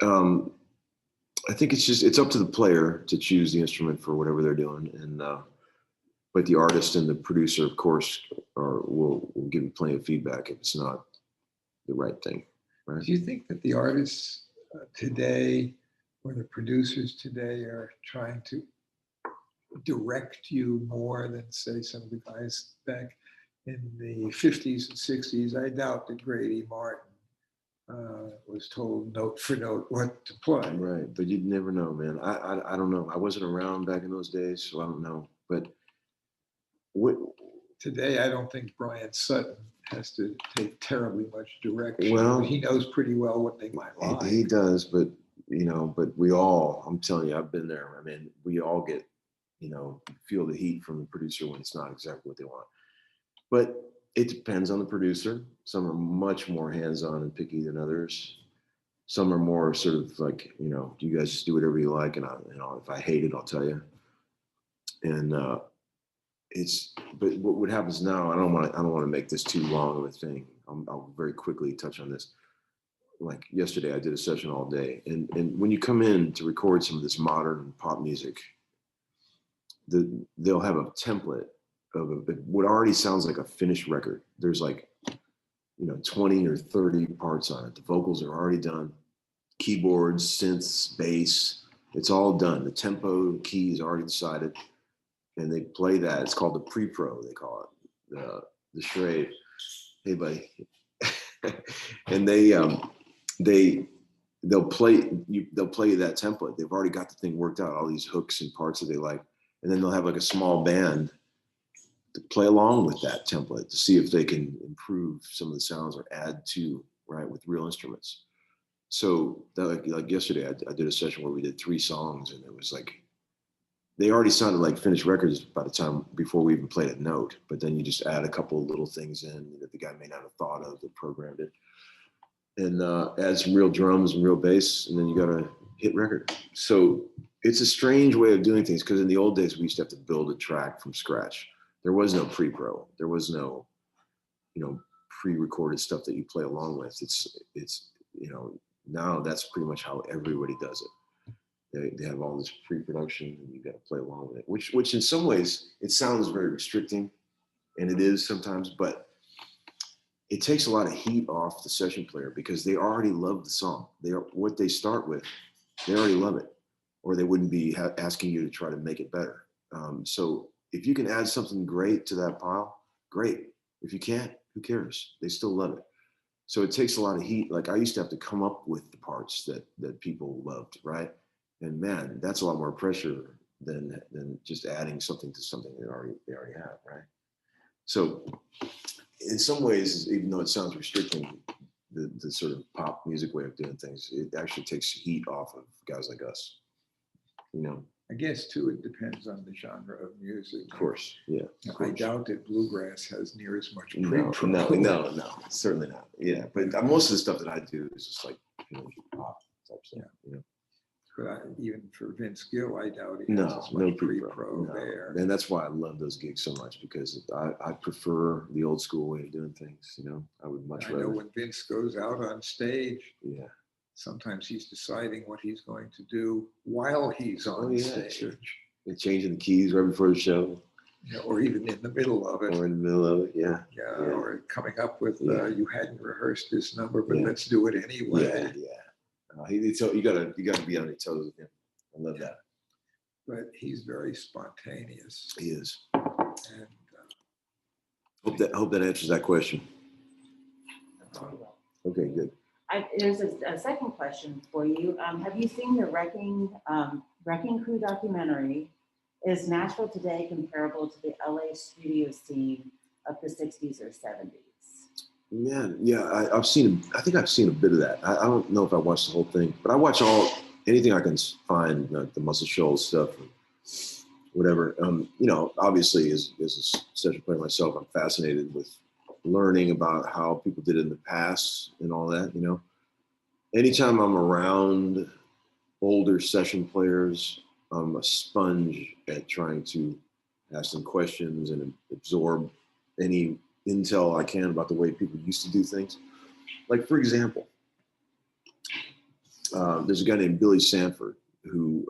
Speaker 2: I think it's up to the player to choose the instrument for whatever they're doing. And but the artist and the producer, of course, will give you plenty of feedback if it's not the right thing, right?
Speaker 1: Do you think that the artists today or the producers today are trying to direct you more than, say, some of the guys back in the 50s and 60s? I doubt that Grady Martin was told note for note what to play.
Speaker 2: Right, but you'd never know, man. I don't know. I wasn't around back in those days, so I don't know. But
Speaker 1: today, I don't think Brian Sutton has to take terribly much direction.
Speaker 2: Well,
Speaker 1: he knows pretty well what they might like.
Speaker 2: He does, but but we all, I'm telling you, I've been there. I mean, we all get, feel the heat from the producer when it's not exactly what they want. But it depends on the producer. Some are much more hands-on and picky than others. Some are more sort of like, you guys just do whatever you like, and if I hate it, I'll tell you. And but what happens now? I don't want to make this too long of a thing. I'll very quickly touch on this. Like yesterday, I did a session all day, and when you come in to record some of this modern pop music, they'll have a template of what already sounds like a finished record. There's like 20 or 30 parts on it. The vocals are already done, keyboards, synths, bass, it's all done. The tempo, key is already decided, and they play that. It's called the pre-pro, they call it, the charade. Hey, buddy. And they'll play that template. They've already got the thing worked out, all these hooks and parts that they like, and then they'll have like a small band to play along with that template to see if they can improve some of the sounds or add to, right, with real instruments. So like yesterday, I did a session where we did 3 songs, and it was like they already sounded like finished records by the time before we even played a note. But then you just add a couple of little things in that the guy may not have thought of that programmed it, and add some real drums and real bass, and then you got a hit record. So it's a strange way of doing things, because in the old days we used to have to build a track from scratch. There was no pre-pro. There was no, pre-recorded stuff that you play along with. It's now that's pretty much how everybody does it. They have all this pre-production, and you got to play along with it, which in some ways it sounds very restricting, and it is sometimes, but it takes a lot of heat off the session player, because they already love the song. What they start with, they already love it, or they wouldn't be asking you to try to make it better. So if you can add something great to that pile, great. If you can't, who cares? They still love it. So it takes a lot of heat. Like I used to have to come up with the parts that people loved, right? And man, that's a lot more pressure than just adding something to something they already have, right? So in some ways, even though it sounds restricting, the sort of pop music way of doing things, it actually takes heat off of guys like us. You know,
Speaker 1: I guess too, it depends on the genre of music.
Speaker 2: of course, yeah. Of
Speaker 1: I
Speaker 2: course.
Speaker 1: doubt that bluegrass has near as much
Speaker 2: No,
Speaker 1: pre-pro.
Speaker 2: no, certainly not. Yeah, but most of the stuff that I do is just like pop type stuff.
Speaker 1: Yeah.
Speaker 2: You know,
Speaker 1: But even for Vince Gill, I doubt he has
Speaker 2: no
Speaker 1: as much
Speaker 2: pre-pro.
Speaker 1: pre-pro
Speaker 2: No.
Speaker 1: there.
Speaker 2: And that's why I love those gigs so much, because I prefer the old school way of doing things. You know, I would much
Speaker 1: I know
Speaker 2: rather.
Speaker 1: when Vince goes out on stage,
Speaker 2: Yeah.
Speaker 1: sometimes he's deciding what he's going to do while he's on
Speaker 2: Oh, yeah,
Speaker 1: stage.
Speaker 2: sure. And changing the keys right before the show,
Speaker 1: Or even in the middle of it.
Speaker 2: or in the middle of it. Yeah.
Speaker 1: Yeah,
Speaker 2: Yeah.
Speaker 1: or coming up with,
Speaker 2: Yeah.
Speaker 1: you hadn't rehearsed this number, but
Speaker 2: Yeah.
Speaker 1: let's do it anyway.
Speaker 2: Yeah. You gotta be on your toes with him. I love that.
Speaker 1: But he's very spontaneous.
Speaker 2: He is.
Speaker 1: And
Speaker 2: Hope that answers that question. Okay, good.
Speaker 3: There's a second question for you. Have you seen the Wrecking Crew documentary? Is Nashville today comparable to the LA studio scene of the 60s or 70s?
Speaker 2: Man, yeah, I've seen. I think I've seen a bit of that. I don't know if I watched the whole thing, but I watch anything I can find, like the Muscle Shoals stuff, or whatever. You know, obviously, as a session player myself, I'm fascinated with learning about how people did it in the past and all that. You know, anytime I'm around older session players, I'm a sponge at trying to ask them questions and absorb any intel I can about the way people used to do things. Like, for example, there's a guy named Billy Sanford who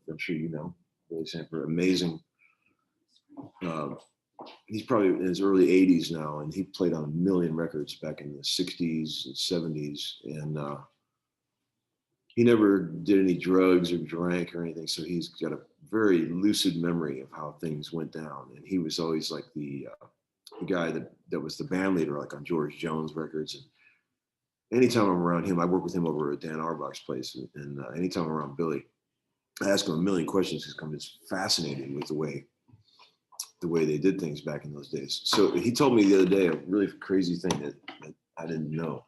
Speaker 2: I'm sure you know. Billy Sanford, amazing. He's probably in his early 80s now, and he played on a million records back in the 60s and 70s. And he never did any drugs or drank or anything, so he's got a very lucid memory of how things went down. And he was always like the guy that was the band leader, like on George Jones records. And anytime I'm around him, I work with him over at Dan Auerbach's place, and anytime I'm around Billy, I ask him a million questions because I'm just fascinated with the way they did things back in those days. So he told me the other day a really crazy thing that I didn't know,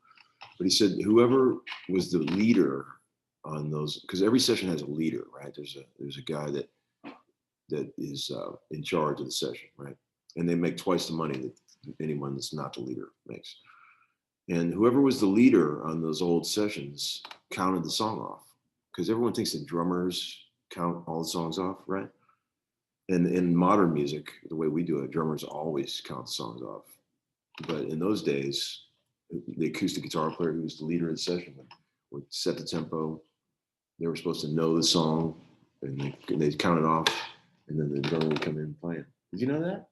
Speaker 2: but he said whoever was the leader on those, because every session has a leader, right? There's a guy that is in charge of the session, right? And they make twice the money that anyone that's not the leader makes. And whoever was the leader on those old sessions counted the song off, because everyone thinks that drummers count all the songs off, right? And in modern music, the way we do it, drummers always count the songs off. But in those days, the acoustic guitar player who was the leader of the session would set the tempo. They were supposed to know the song, and they'd count it off, and then the drummer would come in playing. Did you know that?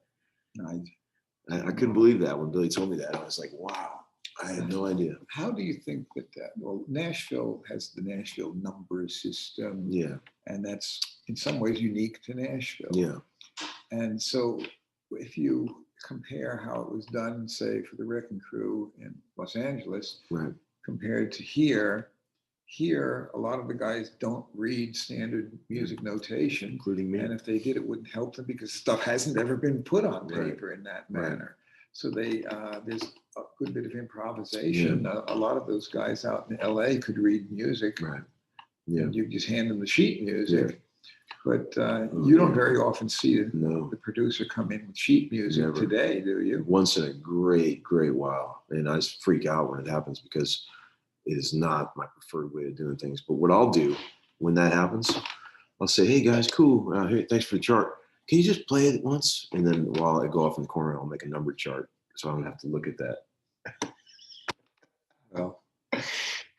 Speaker 2: I couldn't believe that when Billy told me that. I was like, wow, I had no idea.
Speaker 1: how do you think that well, Nashville has the Nashville number system.
Speaker 2: Yeah.
Speaker 1: And that's in some ways unique to Nashville.
Speaker 2: Yeah.
Speaker 1: And so if you compare how it was done, say, for the Wrecking Crew in Los Angeles,
Speaker 2: Right.
Speaker 1: compared to here, a lot of the guys don't read standard music notation,
Speaker 2: Including me.
Speaker 1: and if they did, it wouldn't help them because stuff hasn't ever been put on
Speaker 2: Right.
Speaker 1: paper in that
Speaker 2: Right.
Speaker 1: manner. So there's a good bit of improvisation.
Speaker 2: Yeah.
Speaker 1: A lot of those guys out in LA could read music.
Speaker 2: Right. Yeah.
Speaker 1: And you just hand them the sheet music.
Speaker 2: Yeah.
Speaker 1: But you don't very often see
Speaker 2: No.
Speaker 1: the producer come in with sheet music
Speaker 2: Never.
Speaker 1: today, do you?
Speaker 2: Once in a great while. And I just freak out when it happens because it is not my preferred way of doing things. But what I'll do when that happens, I'll say, hey guys, cool. Hey, thanks for the chart. Can you just play it once? And then while I go off in the corner, I'll make a number chart. So I don't have to look at that.
Speaker 1: Well,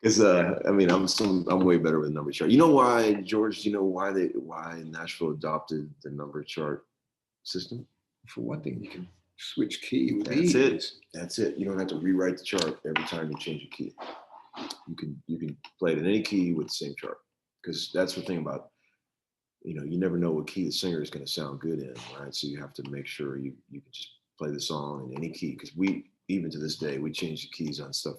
Speaker 2: Because I mean, I'm way better with a number chart. You know why, George? Do you know why Nashville adopted the number chart system?
Speaker 1: for one thing, you can switch key with
Speaker 2: That's
Speaker 1: ease.
Speaker 2: it. That's it. You don't have to rewrite the chart every time you change a key. You can play it in any key with the same chart. Because that's the thing about, you never know what key the singer is going to sound good in, right? So you have to make sure you can just play the song in any key. Because even to this day, we change the keys on stuff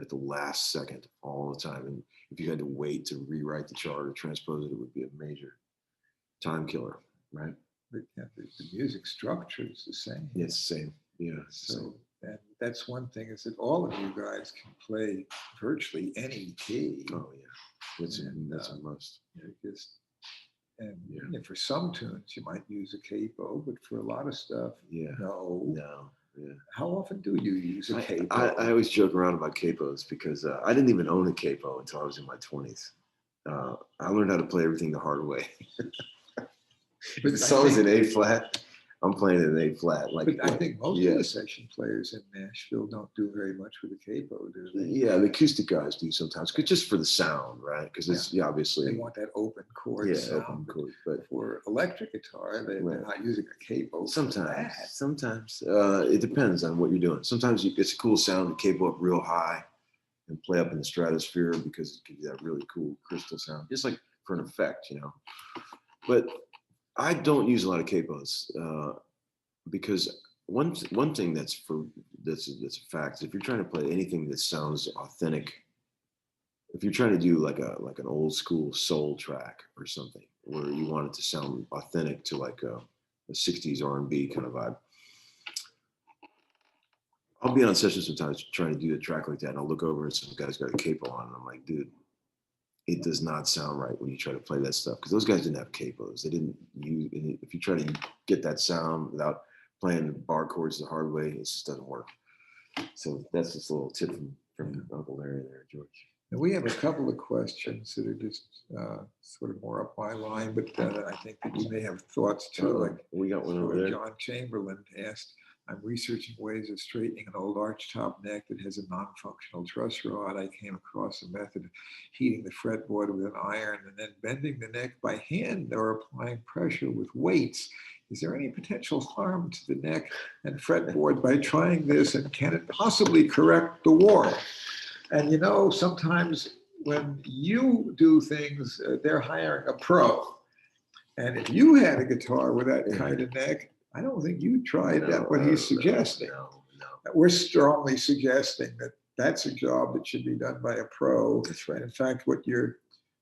Speaker 2: at the last second all the time. And if you had to wait to rewrite the chart or transpose it, it would be a major time killer, right?
Speaker 1: But yeah, the music structure is the same.
Speaker 2: Yeah, it's the same. Yeah.
Speaker 1: So And that's one thing is that all of you guys can play virtually any key.
Speaker 2: Oh yeah, that's a must.
Speaker 1: Just, and
Speaker 2: Yeah.
Speaker 1: for some tunes you might use a capo, but for a lot of stuff,
Speaker 2: Yeah.
Speaker 1: no.
Speaker 2: Yeah.
Speaker 1: How often do you use a capo?
Speaker 2: I always joke around about capos because I didn't even own a capo until I was in my 20s. I learned how to play everything the hard way. If the song's in A flat, I'm playing it in A flat. Like,
Speaker 1: but I think most of the session players in Nashville don't do very much with a capo, do they?
Speaker 2: Yeah, the acoustic guys do sometimes, just for the sound, right? Because it's obviously
Speaker 1: they want that open chord sound.
Speaker 2: Open chord. But
Speaker 1: for electric guitar, they're not using a capo.
Speaker 2: Sometimes it depends on what you're doing. Sometimes it's a cool sound to capo up real high and play up in the stratosphere because it gives you that really cool crystal sound, just like for an effect, But I don't use a lot of capos because one thing that's a fact is if you're trying to play anything that sounds authentic, if you're trying to do like an old school soul track or something where you want it to sound authentic to like a 60s R&B kind of vibe, I'll be on sessions sometimes trying to do a track like that, and I'll look over and some guy's got a capo on, and I'm like, dude, it does not sound right when you try to play that stuff because those guys didn't have capos. They didn't use. If you try to get that sound without playing the bar chords the hard way, it just doesn't work. So that's just a little tip from Uncle Larry there, George.
Speaker 1: And we have a couple of questions that are just sort of more up my line, but I think that you may have thoughts too. Like
Speaker 2: we got one over there.
Speaker 1: John Chamberlain asked, I'm researching ways of straightening an old archtop neck that has a non-functional truss rod. I came across a method of heating the fretboard with an iron and then bending the neck by hand or applying pressure with weights. Is there any potential harm to the neck and fretboard by trying this, and can it possibly correct the warp? And sometimes when you do things, they're hiring a pro. And if you had a guitar with that kind of neck, I don't think you tried that, what he's suggesting.
Speaker 2: No.
Speaker 1: We're strongly suggesting that that's a job that should be done by a pro.
Speaker 2: That's right.
Speaker 1: And in fact, what you're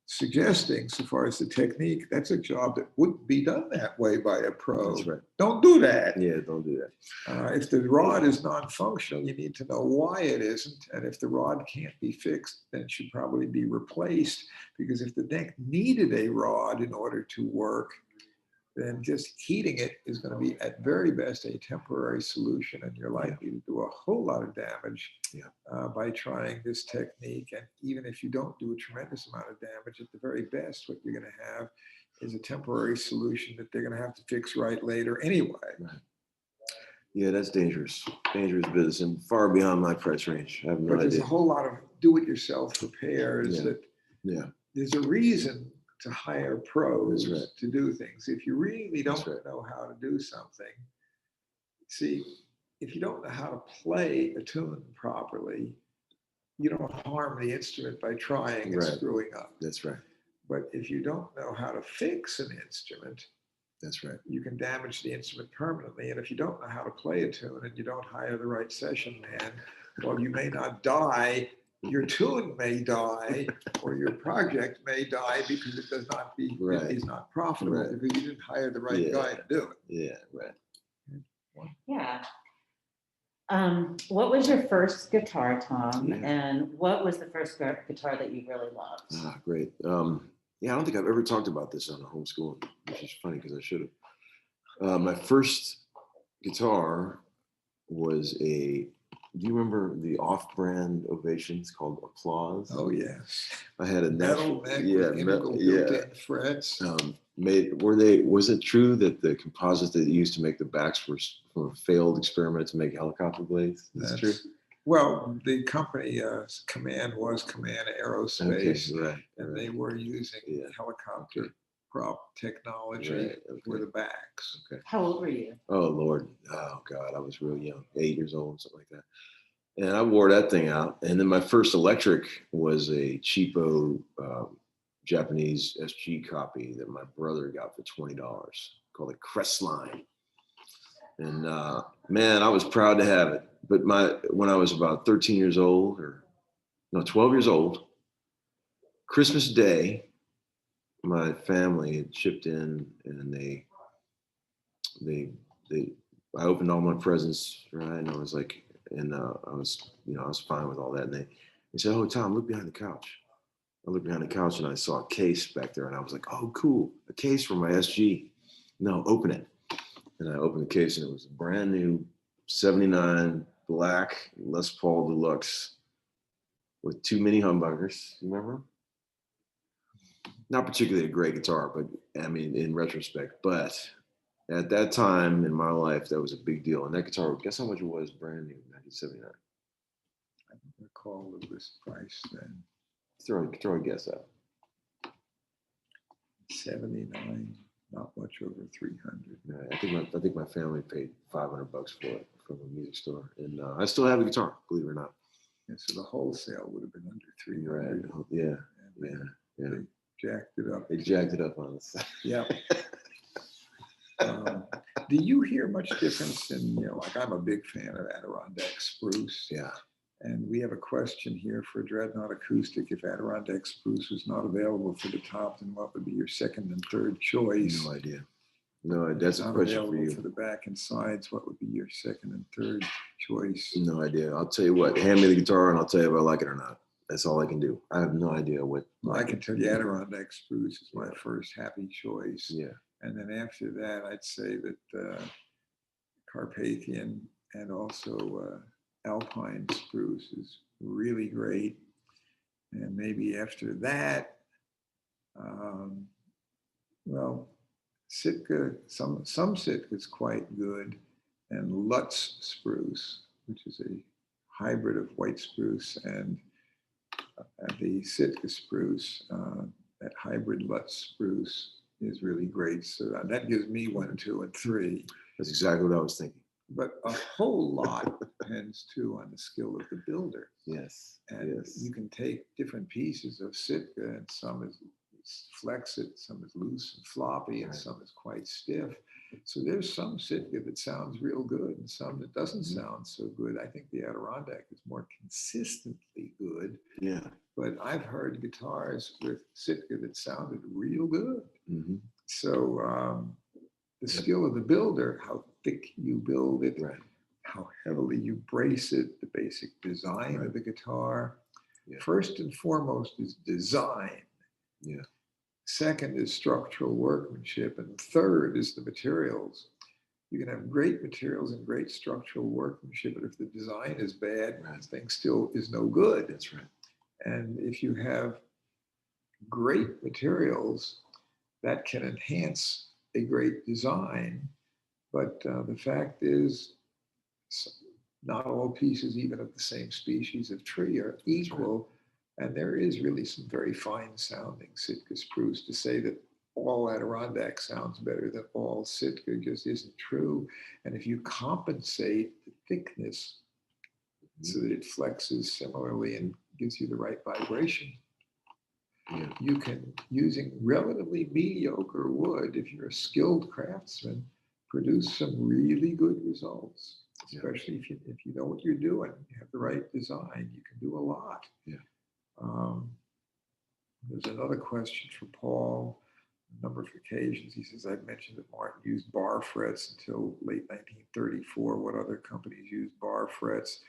Speaker 1: suggesting, so far as the technique, that's a job that wouldn't be done that way by a pro.
Speaker 2: That's right.
Speaker 1: Don't do that.
Speaker 2: Yeah, don't do that.
Speaker 1: If the rod is non-functional, you need to know why it isn't. And if the rod can't be fixed, then it should probably be replaced. Because if the neck needed a rod in order to work, then just heating it is going to be at very best a temporary solution, and you're likely to do a whole lot of damage by trying this technique. And even if you don't do a tremendous amount of damage, at the very best, what you're going to have is a temporary solution that they're going to have to fix right later anyway.
Speaker 2: Right. Yeah, that's dangerous business and far beyond my price range. I have no idea.
Speaker 1: There's a whole lot of do-it-yourself repairs that there's a reason to hire pros to do things. If you really don't know how to do something, see, if you don't know how to play a tune properly, you don't harm the instrument by trying and screwing up.
Speaker 2: That's right.
Speaker 1: But if you don't know how to fix an instrument,
Speaker 2: that's right,
Speaker 1: you can damage the instrument permanently. And if you don't know how to play a tune and you don't hire the right session man, well, you may not die. Your tune may die, or your project may die because it does not be is not profitable because you didn't hire the right guy to do it.
Speaker 2: Yeah, right.
Speaker 3: Yeah. What was your first guitar, Tom? And what was the first guitar that you really loved?
Speaker 2: Great. I don't think I've ever talked about this on a homeschool, which is funny because I should have. My first guitar was do you remember the off-brand Ovations called Applause?
Speaker 1: Oh yes.
Speaker 2: I had a
Speaker 1: metal neck with integral built-in frets.
Speaker 2: Was it true that the composites they used to make the backs were from a failed experiment to make helicopter blades? That's true.
Speaker 1: Well, the company Command was Command Aerospace, and they were using helicopter prop technology for the backs.
Speaker 2: Okay.
Speaker 3: How old were you?
Speaker 2: Oh Lord, oh God, I was real young, 8 years old, something like that. And I wore that thing out. And then my first electric was a cheapo Japanese SG copy that my brother got for $20 called a Crestline. And man, I was proud to have it. But when I was about 13 years old, 12 years old, Christmas Day, my family had chipped in, and I opened all my presents, right? And I was like, And I was fine with all that. And they said, "Oh, Tom, look behind the couch." I looked behind the couch and I saw a case back there, and I was like, "Oh, cool, a case for my SG." No, open it. And I opened the case, and it was a brand new '79 black Les Paul Deluxe with 2 mini humbuckers. You remember? Not particularly a great guitar, but I mean, in retrospect, but at that time in my life, that was a big deal. And that guitar, guess how much it was brand new, 1979?
Speaker 1: I don't recall the list price then.
Speaker 2: Throw a guess out.
Speaker 1: 79, not much over 300.
Speaker 2: Yeah, I think my family paid $500 for it from a music store, and I still have the guitar, believe it or not.
Speaker 1: And so the wholesale would have been under 300.
Speaker 2: Right. Yeah.
Speaker 1: And
Speaker 2: Yeah.
Speaker 1: they jacked it up.
Speaker 2: They jacked it up on us.
Speaker 1: Yeah. Do you hear much difference in, like I'm a big fan of Adirondack spruce.
Speaker 2: Yeah.
Speaker 1: And we have a question here for Dreadnought Acoustic. If Adirondack spruce was not available for the top, then what would be your second and third choice?
Speaker 2: No idea. No, that's a question for you.
Speaker 1: For the back and sides, what would be your second and third choice?
Speaker 2: No idea. I'll tell you what, hand me the guitar and I'll tell you if I like it or not. That's all I can do. I have no idea what.
Speaker 1: Well, I can tell you Adirondack spruce is my first happy choice.
Speaker 2: Yeah.
Speaker 1: And then after that, I'd say that Carpathian and also Alpine spruce is really great. And maybe after that, well, Sitka, some Sitka is quite good, and Lutz spruce, which is a hybrid of white spruce and the Sitka spruce, that hybrid Lutz spruce is really great. So that gives me 1, 2, and 3.
Speaker 2: That's exactly what I was thinking.
Speaker 1: But a whole lot depends too on the skill of the builder.
Speaker 2: Yes.
Speaker 1: And
Speaker 2: yes.
Speaker 1: you can take different pieces of Sitka, and some is flexed, some is loose and floppy, and
Speaker 2: Right.
Speaker 1: some is quite stiff. So there's some Sitka that sounds real good and some that doesn't sound so good. I think the Adirondack is more consistently good.
Speaker 2: Yeah.
Speaker 1: But I've heard guitars with Sitka that sounded real good.
Speaker 2: Mm-hmm.
Speaker 1: So the skill of the builder, how thick you build it,
Speaker 2: Right.
Speaker 1: how heavily you brace it, the basic design
Speaker 2: Right.
Speaker 1: of the guitar.
Speaker 2: Yeah.
Speaker 1: First and foremost is design.
Speaker 2: Yeah.
Speaker 1: Second is structural workmanship. And third is the materials. You can have great materials and great structural workmanship, but if the design is bad,
Speaker 2: Right.
Speaker 1: the thing still is no good.
Speaker 2: That's right.
Speaker 1: And if you have great materials, that can enhance a great design. But the fact is, not all pieces, even of the same species of tree, are equal. Right. And there is really some very fine sounding Sitka spruce. To say that all Adirondack sounds better than all Sitka just isn't true. And if you compensate the thickness so that it flexes similarly and gives you the right vibration,
Speaker 2: Yeah.
Speaker 1: you can, using relatively mediocre wood, if you're a skilled craftsman, produce some really good results. Especially if you know what you're doing, you have the right design, you can do a lot.
Speaker 2: Yeah.
Speaker 1: There's another question for Paul. A number of occasions, he says, I've mentioned that Martin used bar frets until late 1934. What other companies used bar frets?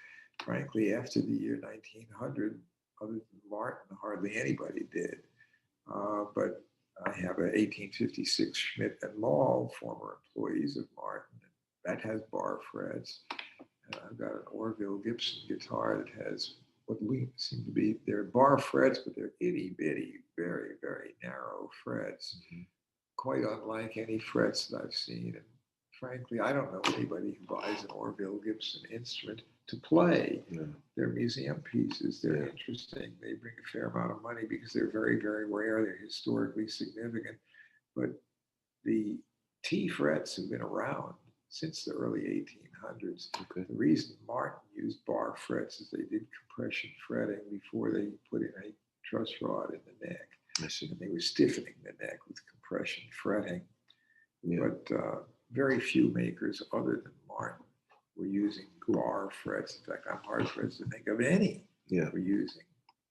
Speaker 1: Frankly, after the year 1900, other than Martin, hardly anybody did. But I have an 1856 Schmidt and Maul, former employees of Martin, that has bar frets. And I've got an Orville Gibson guitar that has what we seem to be, they're bar frets, but they're itty bitty, very, very narrow frets, quite unlike any frets that I've seen. And frankly, I don't know anybody who buys an Orville Gibson instrument to play. Yeah. They're museum pieces. They're interesting. They bring a fair amount of money because they're very, very rare. They're historically significant. But the T frets have been around since the early 1800s. Okay. The reason Martin used bar frets is they did compression fretting before they put in a truss rod in the neck. I see. And they were stiffening the neck with compression fretting. Yeah. But very few makers other than Martin were using bar frets. In fact, I'm hard pressed to think of any were using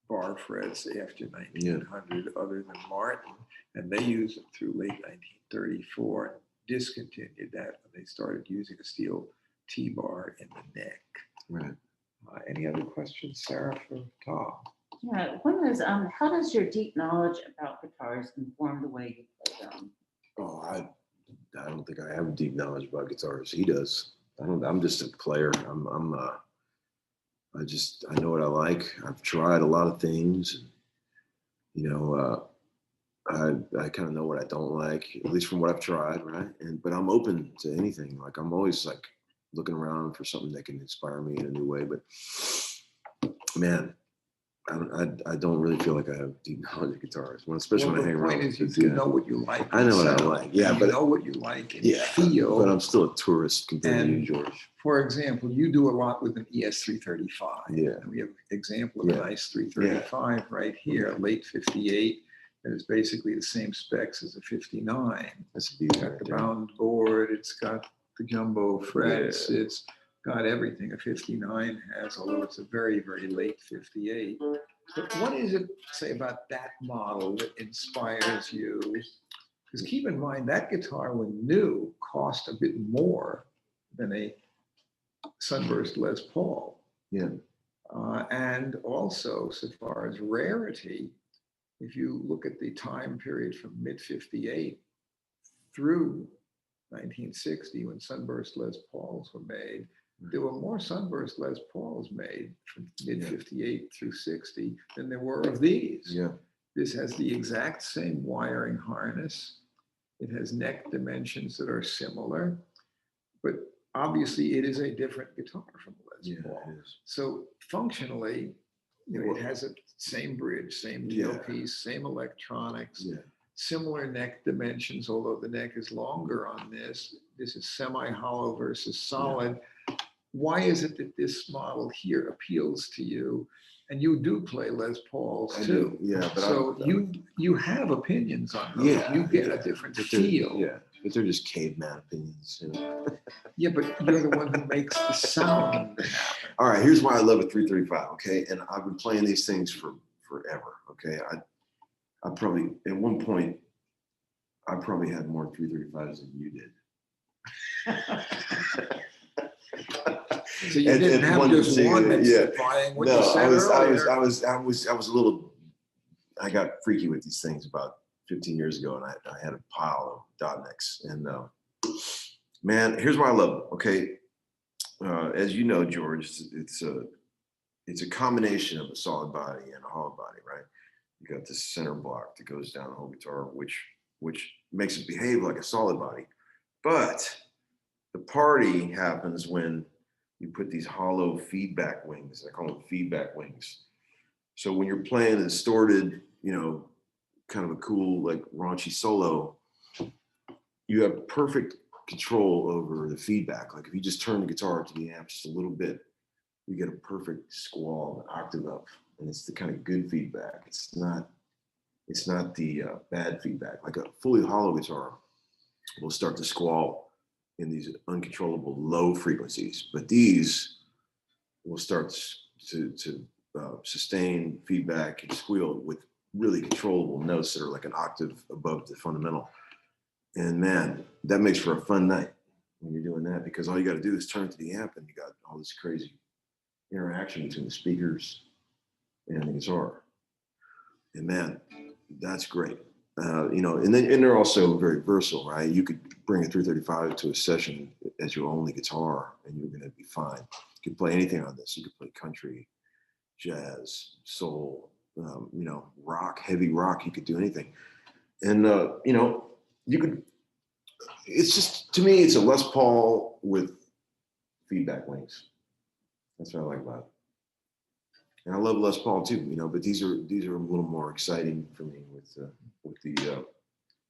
Speaker 1: bar frets after 1900 other than Martin. And they used them through late 1934 and discontinued that when they started using a steel T-bar in the neck.
Speaker 2: Right.
Speaker 1: Any other questions, Sarah, for Tom?
Speaker 3: Yeah, one is, how does your deep knowledge about guitars inform the way you play them?
Speaker 2: Oh, I don't think I have a deep knowledge about guitars. He does. I'm just a player. I know what I like. I've tried a lot of things. You know, I kind of know what I don't like, at least from what I've tried, right? But I'm open to anything. Like I'm always like looking around for something that can inspire me in a new way. But man, I don't really feel like I have deep knowledge of guitars, especially when I hang
Speaker 1: The
Speaker 2: around.
Speaker 1: point is, you
Speaker 2: with
Speaker 1: do
Speaker 2: guys.
Speaker 1: know what you like.
Speaker 2: I know what I
Speaker 1: sound,
Speaker 2: like. Yeah,
Speaker 1: and
Speaker 2: but
Speaker 1: you know what you like and
Speaker 2: yeah,
Speaker 1: feel.
Speaker 2: but I'm still a tourist compared to
Speaker 1: And
Speaker 2: you, George.
Speaker 1: For example, you do a lot with an ES335.
Speaker 2: Yeah.
Speaker 1: And we have an example of a
Speaker 2: Yeah.
Speaker 1: nice 335 right here, late 58. That is basically the same specs as a 59.
Speaker 2: That's a
Speaker 1: It's
Speaker 2: beauty
Speaker 1: got
Speaker 2: right
Speaker 1: the
Speaker 2: there.
Speaker 1: bound board, it's got the jumbo frets,
Speaker 2: Yeah.
Speaker 1: it's got everything a 59 has, although it's a very, very late 58. But what is it, say, about that model that inspires you? Because keep in mind, that guitar, when new, cost a bit more than a Sunburst Les Paul.
Speaker 2: Yeah.
Speaker 1: And also, so far as rarity, if you look at the time period from mid-58 through 1960, when Sunburst Les Pauls were made, there were more Sunburst Les Pauls made from mid-58 through 60 than there were of these.
Speaker 2: Yeah.
Speaker 1: This has the exact same wiring harness. It has neck dimensions that are similar, but obviously it is a different guitar from Les Paul.
Speaker 2: It is.
Speaker 1: So functionally, it has a same bridge, same tailpiece, same electronics, similar neck dimensions, although the neck is longer on this. This is semi-hollow versus solid. Why is it that this model here appeals to you? And you do play Les Pauls too.
Speaker 2: But
Speaker 1: so you have opinions on those. You get a different feel.
Speaker 2: Yeah, but they're just caveman opinions. You know?
Speaker 1: Yeah, but you're the one who makes the sound happen.
Speaker 2: All right, here's why I love a 335. Okay, and I've been playing these things for forever. Okay, I probably at one point I probably had more 335s than you did.
Speaker 1: So you didn't have just one that's defying what you said earlier.
Speaker 2: I was a little. I got freaky with these things about 15 years ago, and I had a pile of dot necks. And man, here's why I love them. Okay, as you know, George, it's a combination of a solid body and a hollow body, right? You got this center block that goes down the whole guitar, which makes it behave like a solid body, but the party happens when you put these hollow feedback wings. I call them feedback wings. So when you're playing a distorted, kind of a cool, like raunchy solo, you have perfect control over the feedback. Like if you just turn the guitar to the amp just a little bit, you get a perfect squall, an octave up, and it's the kind of good feedback. It's not the bad feedback. Like a fully hollow guitar will start to squall in these uncontrollable low frequencies, but these will start to sustain feedback and squeal with really controllable notes that are like an octave above the fundamental. And man, that makes for a fun night when you're doing that, because all you got to do is turn to the amp and you got all this crazy interaction between the speakers and the guitar. And man, that's great. And they're also very versatile, right? You could bring a 335 to a session as your only guitar and you're going to be fine. You could play anything on this. You could play country, jazz, soul, rock, heavy rock. You could do anything. And, you could, it's just, to me, it's a Les Paul with feedback wings. That's what I like about it. And I love Les Paul too, but these are a little more exciting for me with the.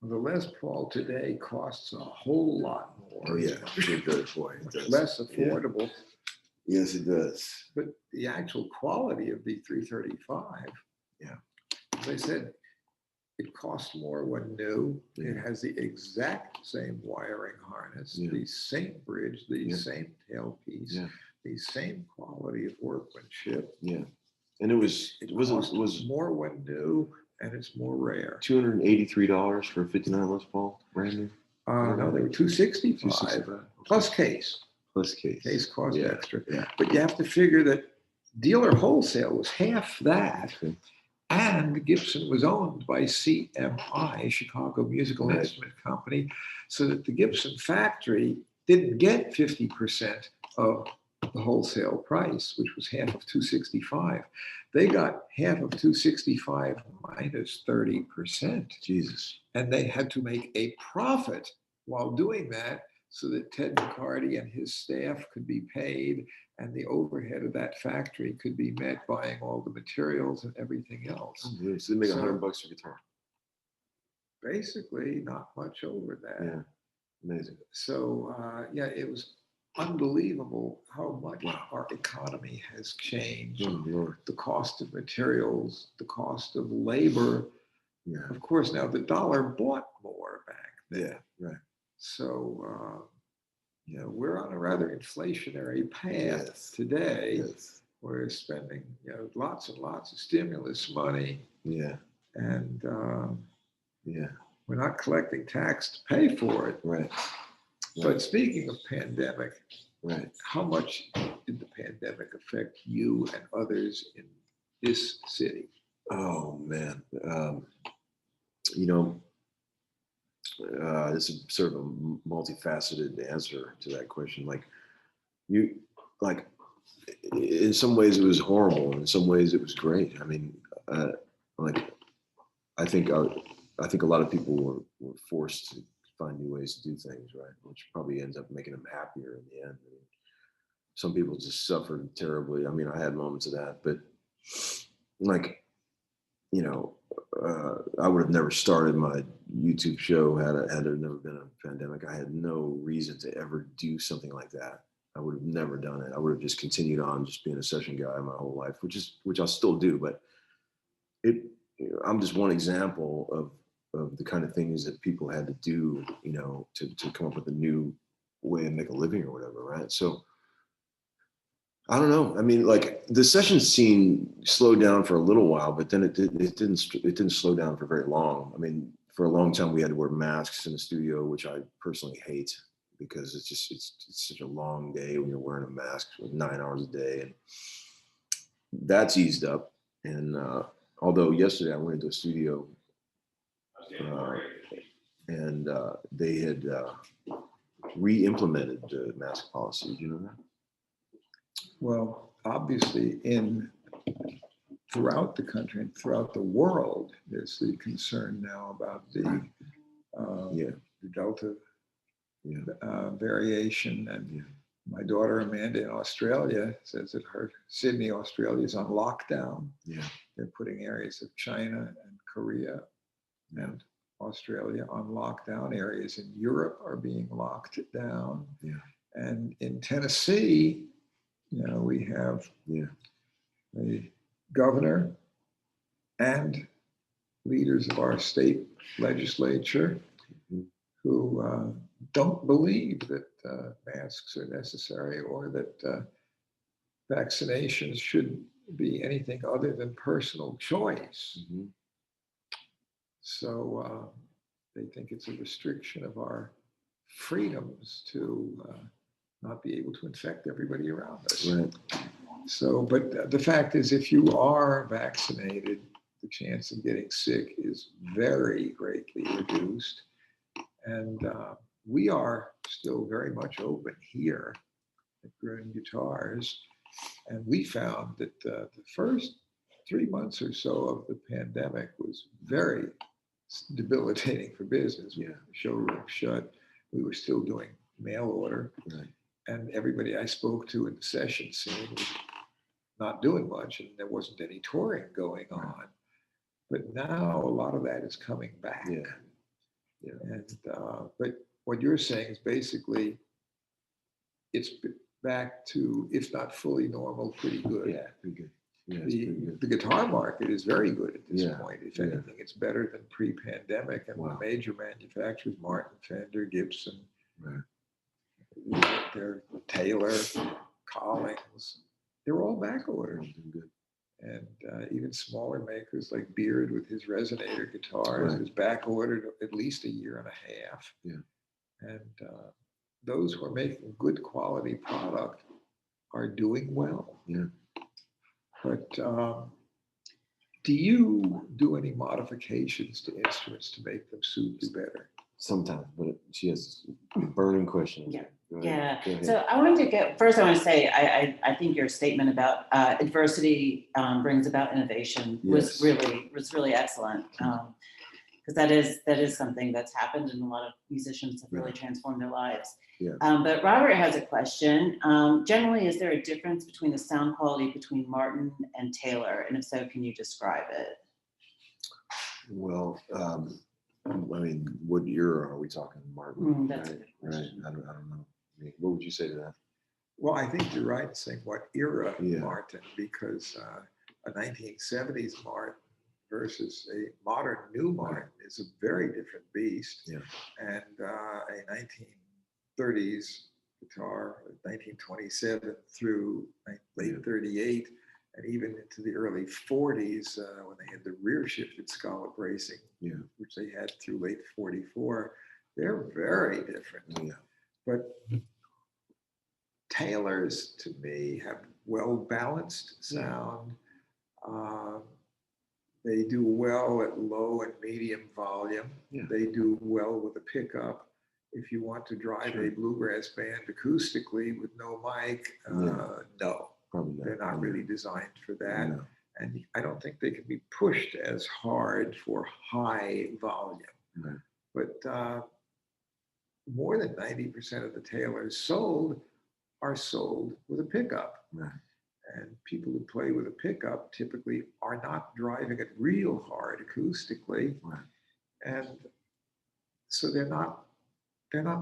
Speaker 1: The Les Paul today costs a whole lot more.
Speaker 2: Oh yeah, it does, boy. It does.
Speaker 1: Less affordable.
Speaker 2: Yeah. Yes, it does.
Speaker 1: But the actual quality of the 335, as I said, it costs more when new.
Speaker 2: Yeah.
Speaker 1: It has the exact same wiring harness, the same bridge, the same tailpiece, the same quality of workmanship.
Speaker 2: Yeah. And it was
Speaker 1: more when new, and it's more rare.
Speaker 2: $283 for a 59 Les Paul, brand new.
Speaker 1: No, they were $265 plus case.
Speaker 2: Plus case.
Speaker 1: Case cost
Speaker 2: Yeah,
Speaker 1: extra.
Speaker 2: yeah.
Speaker 1: But you have to figure that dealer wholesale was half that.
Speaker 2: Okay.
Speaker 1: And Gibson was owned by CMI, Chicago Musical
Speaker 2: Right.
Speaker 1: Instrument Company, so that the Gibson factory didn't get 50% of the wholesale price, which was half of 265. They got half of 265 minus 30%.
Speaker 2: Jesus.
Speaker 1: And they had to make a profit while doing that so that Ted McCarty and his staff could be paid and the overhead of that factory could be met buying all the materials and everything else.
Speaker 2: Oh, really? So they make
Speaker 1: So-
Speaker 2: $100 a guitar.
Speaker 1: Basically, not much over that.
Speaker 2: Yeah, amazing.
Speaker 1: So, yeah, it was unbelievable how much
Speaker 2: Wow.
Speaker 1: our economy has changed.
Speaker 2: Oh, Lord.
Speaker 1: The cost of materials, the cost of labor.
Speaker 2: Yeah,
Speaker 1: Of course, now the dollar bought more back then.
Speaker 2: yeah, right.
Speaker 1: So, you know, we're on a rather inflationary path
Speaker 2: Yes.
Speaker 1: today.
Speaker 2: Yes.
Speaker 1: We're spending, you know, lots and lots of stimulus money,
Speaker 2: Yeah,
Speaker 1: and
Speaker 2: yeah,
Speaker 1: we're not collecting tax to pay for it.
Speaker 2: right.
Speaker 1: But speaking of pandemic,
Speaker 2: Right.
Speaker 1: how much did the pandemic affect you and others in this city?
Speaker 2: Oh, man. You know, this is sort of a multifaceted answer to that question. Like, you, like, in some ways it was horrible, and in some ways it was great. I mean, like, I think a lot of people were forced to find new ways to do things, right? Which probably ends up making them happier in the end. I mean, some people just suffered terribly. I mean, I had moments of that, but like, you know, I would have never started my YouTube show had there never been a pandemic. I had no reason to ever do something like that. I would have never done it. I would have just continued on just being a session guy my whole life, which I still do. But I'm just one example of the kind of things that people had to do, you know, to come up with a new way to make a living or whatever, right? So I don't know. I mean, like, the session scene slowed down for a little while, but then it didn't slow down for very long. I mean, for a long time we had to wear masks in the studio, which I personally hate because it's such a long day when you're wearing a mask for 9 hours a day, and that's eased up. And although yesterday I went into a studio and they had re-implemented the mask policy. Do you know that?
Speaker 1: Well, obviously, throughout the country and throughout the world, there's the concern now about the Delta variation. And my daughter Amanda in Australia says that Sydney, Australia is on lockdown.
Speaker 2: Yeah.
Speaker 1: They're putting areas of China and Korea and Australia on lockdown. Areas in Europe are being locked down.
Speaker 2: Yeah.
Speaker 1: And in Tennessee, you know, we have the governor and leaders of our state legislature who don't believe that masks are necessary or that vaccinations should be anything other than personal choice.
Speaker 2: Mm-hmm.
Speaker 1: So they think it's a restriction of our freedoms to not be able to infect everybody around us.
Speaker 2: Right.
Speaker 1: So, but the fact is, if you are vaccinated, the chance of getting sick is very greatly reduced. And we are still very much open here at Gruhn Guitars. And we found that the first 3 months or so of the pandemic was very debilitating for business.
Speaker 2: Yeah.
Speaker 1: The showroom shut. We were still doing mail order.
Speaker 2: Right.
Speaker 1: And everybody I spoke to in the session scene was not doing much, and there wasn't any touring going on. But now a lot of that is coming back.
Speaker 2: Yeah. Yeah.
Speaker 1: And but what you're saying is basically it's back to, if not fully normal, pretty good.
Speaker 2: Yeah. Pretty good. Yeah. It's pretty good.
Speaker 1: The guitar market is very good at this
Speaker 2: Yeah.
Speaker 1: point. If
Speaker 2: Yeah.
Speaker 1: anything, it's better than pre-pandemic. And
Speaker 2: Wow.
Speaker 1: the major manufacturers, Martin, Fender, Gibson,
Speaker 2: Right.
Speaker 1: they're Taylor, Collins, they're all back ordered.
Speaker 2: Doing good.
Speaker 1: And even smaller makers like Beard with his resonator guitars
Speaker 2: Right.
Speaker 1: was back ordered at least a year and a half.
Speaker 2: Yeah.
Speaker 1: And those who are making good quality product are doing well.
Speaker 2: Yeah.
Speaker 1: But do you do any modifications to instruments to make them suit you better?
Speaker 2: Sometimes, but she has burning questions.
Speaker 3: Yeah.
Speaker 2: Go ahead.
Speaker 3: Yeah,
Speaker 2: Go ahead.
Speaker 3: so I wanted to get, first I want to say, I think your statement about adversity brings about innovation was
Speaker 2: Yes.
Speaker 3: really excellent. Because that is something that's happened and a lot of musicians have really transformed their lives.
Speaker 2: Yeah.
Speaker 3: But Robert has a question. Generally, is there a difference between the sound quality between Martin and Taylor? And if so, can you describe it?
Speaker 2: Well, I mean, what era are we talking, Martin?
Speaker 3: That's a
Speaker 2: right,
Speaker 3: good
Speaker 2: right.
Speaker 3: question.
Speaker 2: I don't know. I mean, what would you say to that?
Speaker 1: Well, I think you're right in saying what era
Speaker 2: Yeah.
Speaker 1: Martin, because a 1970s Martin versus a modern new Martin is a very different beast.
Speaker 2: Yeah.
Speaker 1: And a 1930s guitar, 1927 through late 38, and even into the early 40s when they had the rear shifted scallop bracing, which they had through late 44, they're very different.
Speaker 2: Yeah.
Speaker 1: But Taylors, to me, have well-balanced sound. They do well at low and medium volume.
Speaker 2: Yeah.
Speaker 1: They do well with a pickup. If you want to drive a bluegrass band acoustically with no mic, no.
Speaker 2: Probably not.
Speaker 1: They're not really designed for that.
Speaker 2: No.
Speaker 1: And I don't think they can be pushed as hard for high volume.
Speaker 2: Right.
Speaker 1: But more than 90% of the Taylors sold are sold with a pickup.
Speaker 2: Right.
Speaker 1: And people who play with a pickup typically are not driving it real hard acoustically.
Speaker 2: Right.
Speaker 1: And so they're not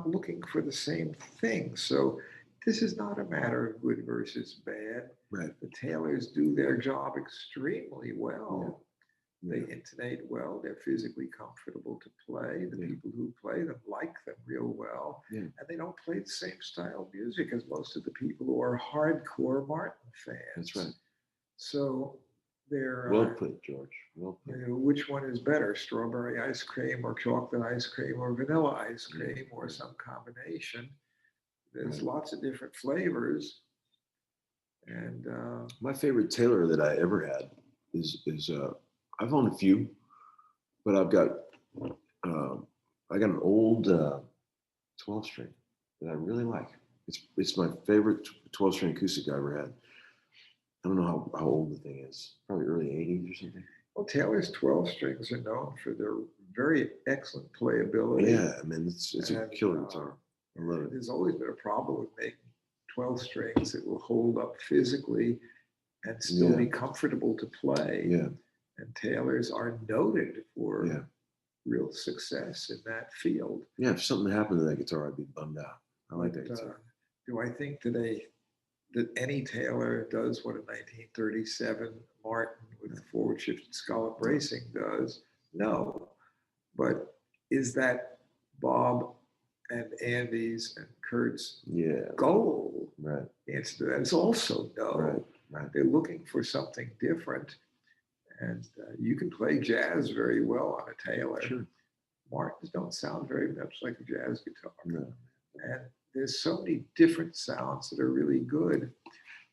Speaker 1: looking for the same thing. So this is not a matter of good versus bad.
Speaker 2: Right.
Speaker 1: The Taylors do their job extremely well.
Speaker 2: Yeah.
Speaker 1: They intonate well. They're physically comfortable to play. The people who play them like them real well. Yeah. And they don't play the same style of music as most of the people who are hardcore Martin fans.
Speaker 2: That's right.
Speaker 1: So they're
Speaker 2: well put, George. Well put.
Speaker 1: You know, which one is better, strawberry ice cream or chocolate ice cream or vanilla ice cream or some combination? There's lots of different flavors. And
Speaker 2: my favorite Taylor that I ever had is I've owned a few, but I've got I got an old 12 string that I really like. It's my favorite 12 string acoustic I ever had. I don't know how old the thing is. Probably early 80s or something.
Speaker 1: Well, Taylor's 12 strings are known for their very excellent playability.
Speaker 2: Yeah, I mean it's a killer guitar. I love it.
Speaker 1: There's always been a problem with making 12 strings that will hold up physically and still be comfortable to play. Yeah. And Taylors are noted for real success in that field.
Speaker 2: Yeah, if something happened to that guitar, I'd be bummed out. I like that guitar.
Speaker 1: Do I think today that any Taylor does what a 1937 Martin with forward shifted scallop bracing does? No. But is that Bob and Andy's and Kurt's goal? Right. The answer to that is also no.
Speaker 2: Right. Right.
Speaker 1: They're looking for something different. And you can play jazz very well on a Taylor.
Speaker 2: Sure.
Speaker 1: Martins don't sound very much like a jazz guitar.
Speaker 2: No.
Speaker 1: And there's so many different sounds that are really good,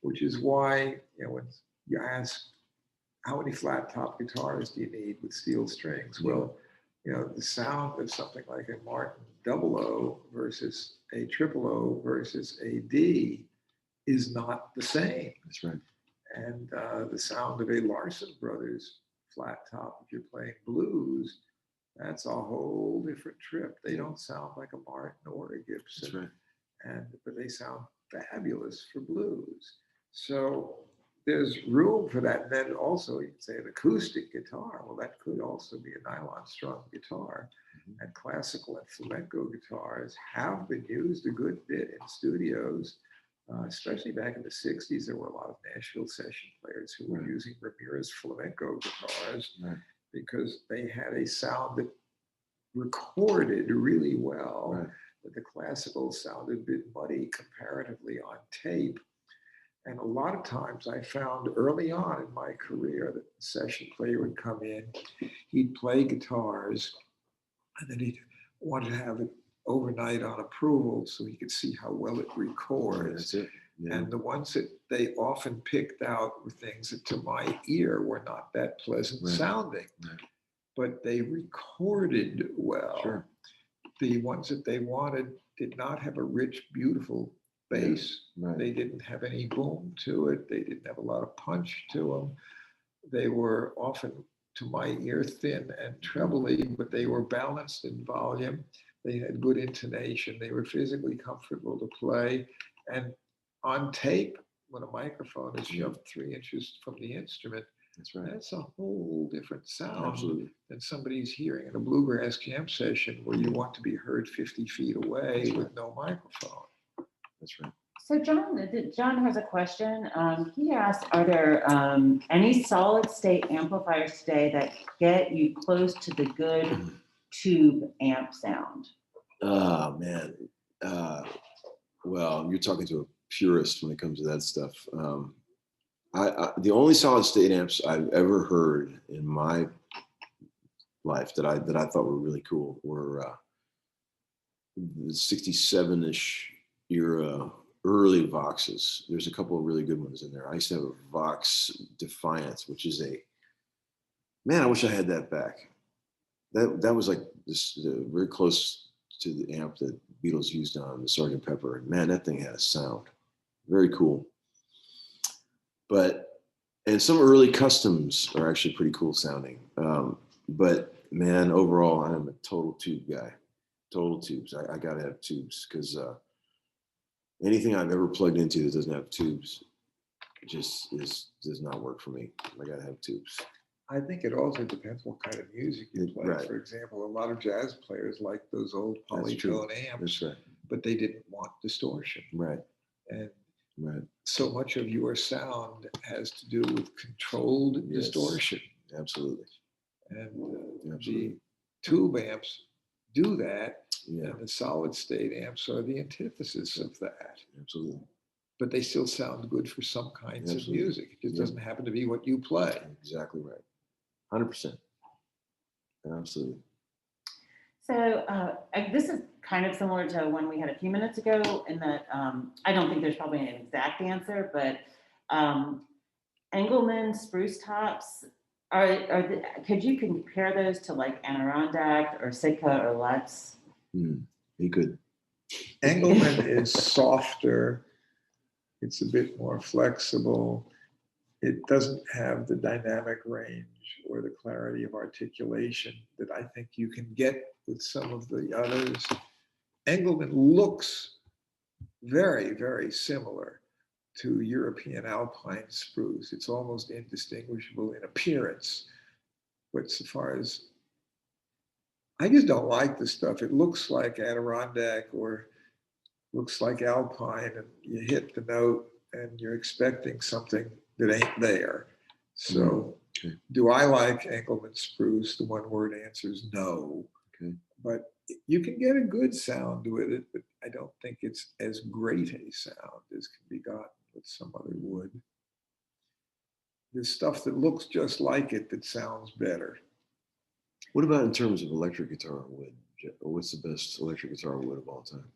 Speaker 1: which is why, you know, when you ask how many flat top guitars do you need with steel strings? Well, you know, the sound of something like a Martin 00 versus a 000 versus a D is not the same.
Speaker 2: That's right.
Speaker 1: And the sound of a Larson Brothers flat top, if you're playing blues, that's a whole different trip. They don't sound like a Martin or a Gibson.
Speaker 2: That's right.
Speaker 1: But they sound fabulous for blues. So there's room for that. And then also you can say an acoustic guitar. Well, that could also be a nylon strung guitar. Mm-hmm. And classical and flamenco guitars have been used a good bit in studios. Especially back in the 60s, there were a lot of Nashville session players who were using Ramirez flamenco guitars because they had a sound that recorded really well, but the classical sounded a bit muddy comparatively on tape. And a lot of times I found early on in my career that the session player would come in, he'd play guitars, and then he'd want to have overnight on approval so he could see how well it records.
Speaker 2: That's it. Yeah.
Speaker 1: And the ones that they often picked out were things that to my ear were not that pleasant
Speaker 2: Right.
Speaker 1: sounding,
Speaker 2: Right.
Speaker 1: but they recorded well.
Speaker 2: Sure.
Speaker 1: The ones that they wanted did not have a rich, beautiful bass.
Speaker 2: Right.
Speaker 1: They didn't have any boom to it. They didn't have a lot of punch to them. They were often, to my ear, thin and trebly, but they were balanced in volume. They had good intonation. They were physically comfortable to play. And on tape, when a microphone is shoved 3 inches from the instrument,
Speaker 2: That's right.
Speaker 1: that's a whole different sound
Speaker 2: Absolutely.
Speaker 1: than somebody's hearing in a bluegrass jam session where you want to be heard 50 feet away
Speaker 2: That's
Speaker 1: with
Speaker 2: right.
Speaker 1: no microphone.
Speaker 2: That's right.
Speaker 3: So John has a question. He asked, are there any solid state amplifiers today that get you close to the good tube amp sound?
Speaker 2: Oh man. Well, you're talking to a purist when it comes to that stuff. The only solid state amps I've ever heard in my life that I thought were really cool were the 67-ish era early Voxes. There's a couple of really good ones in there. I used to have a Vox Defiance, which is man, I wish I had that back. That was like this very close to the amp that Beatles used on the Sgt. Pepper. And man, that thing had a sound. Very cool. And some early customs are actually pretty cool sounding. But man, overall, I'm a total tube guy. Total tubes. I gotta have tubes because anything I've ever plugged into that doesn't have tubes just does not work for me. I gotta have tubes.
Speaker 1: I think it also depends what kind of music you play.
Speaker 2: Right.
Speaker 1: For example, a lot of jazz players like those old
Speaker 2: That's true.
Speaker 1: polytone amps,
Speaker 2: That's right.
Speaker 1: but they didn't want distortion.
Speaker 2: Right.
Speaker 1: And
Speaker 2: Right.
Speaker 1: so much of your sound has to do with controlled
Speaker 2: Yes.
Speaker 1: distortion.
Speaker 2: Absolutely.
Speaker 1: And
Speaker 2: Absolutely.
Speaker 1: the tube amps do that,
Speaker 2: Yeah.
Speaker 1: and the solid state amps are the antithesis of that.
Speaker 2: Absolutely.
Speaker 1: But they still sound good for some kinds
Speaker 2: Absolutely.
Speaker 1: of music. It just
Speaker 2: Yeah.
Speaker 1: doesn't happen to be what you play.
Speaker 2: Exactly right. 100%. Absolutely.
Speaker 3: So this is kind of similar to one we had a few minutes ago in that I don't think there's probably an exact answer, but Engelmann spruce tops, could you compare those to like Adirondack or Sitka or Lutz?
Speaker 2: He could.
Speaker 1: Engelmann is softer. It's a bit more flexible. It doesn't have the dynamic range or the clarity of articulation that I think you can get with some of the others. Engelmann looks very, very similar to European alpine spruce. It's almost indistinguishable in appearance. But so far as, I just don't like the stuff. It looks like Adirondack or looks like alpine, and you hit the note and you're expecting something that ain't there. So
Speaker 2: Okay.
Speaker 1: do I like Engelmann spruce? The one word answer is no.
Speaker 2: Okay.
Speaker 1: But you can get a good sound with it, but I don't think it's as great a sound as can be gotten with some other wood. There's stuff that looks just like it that sounds better.
Speaker 2: What about in terms of electric guitar wood? What's the best electric guitar wood of all time?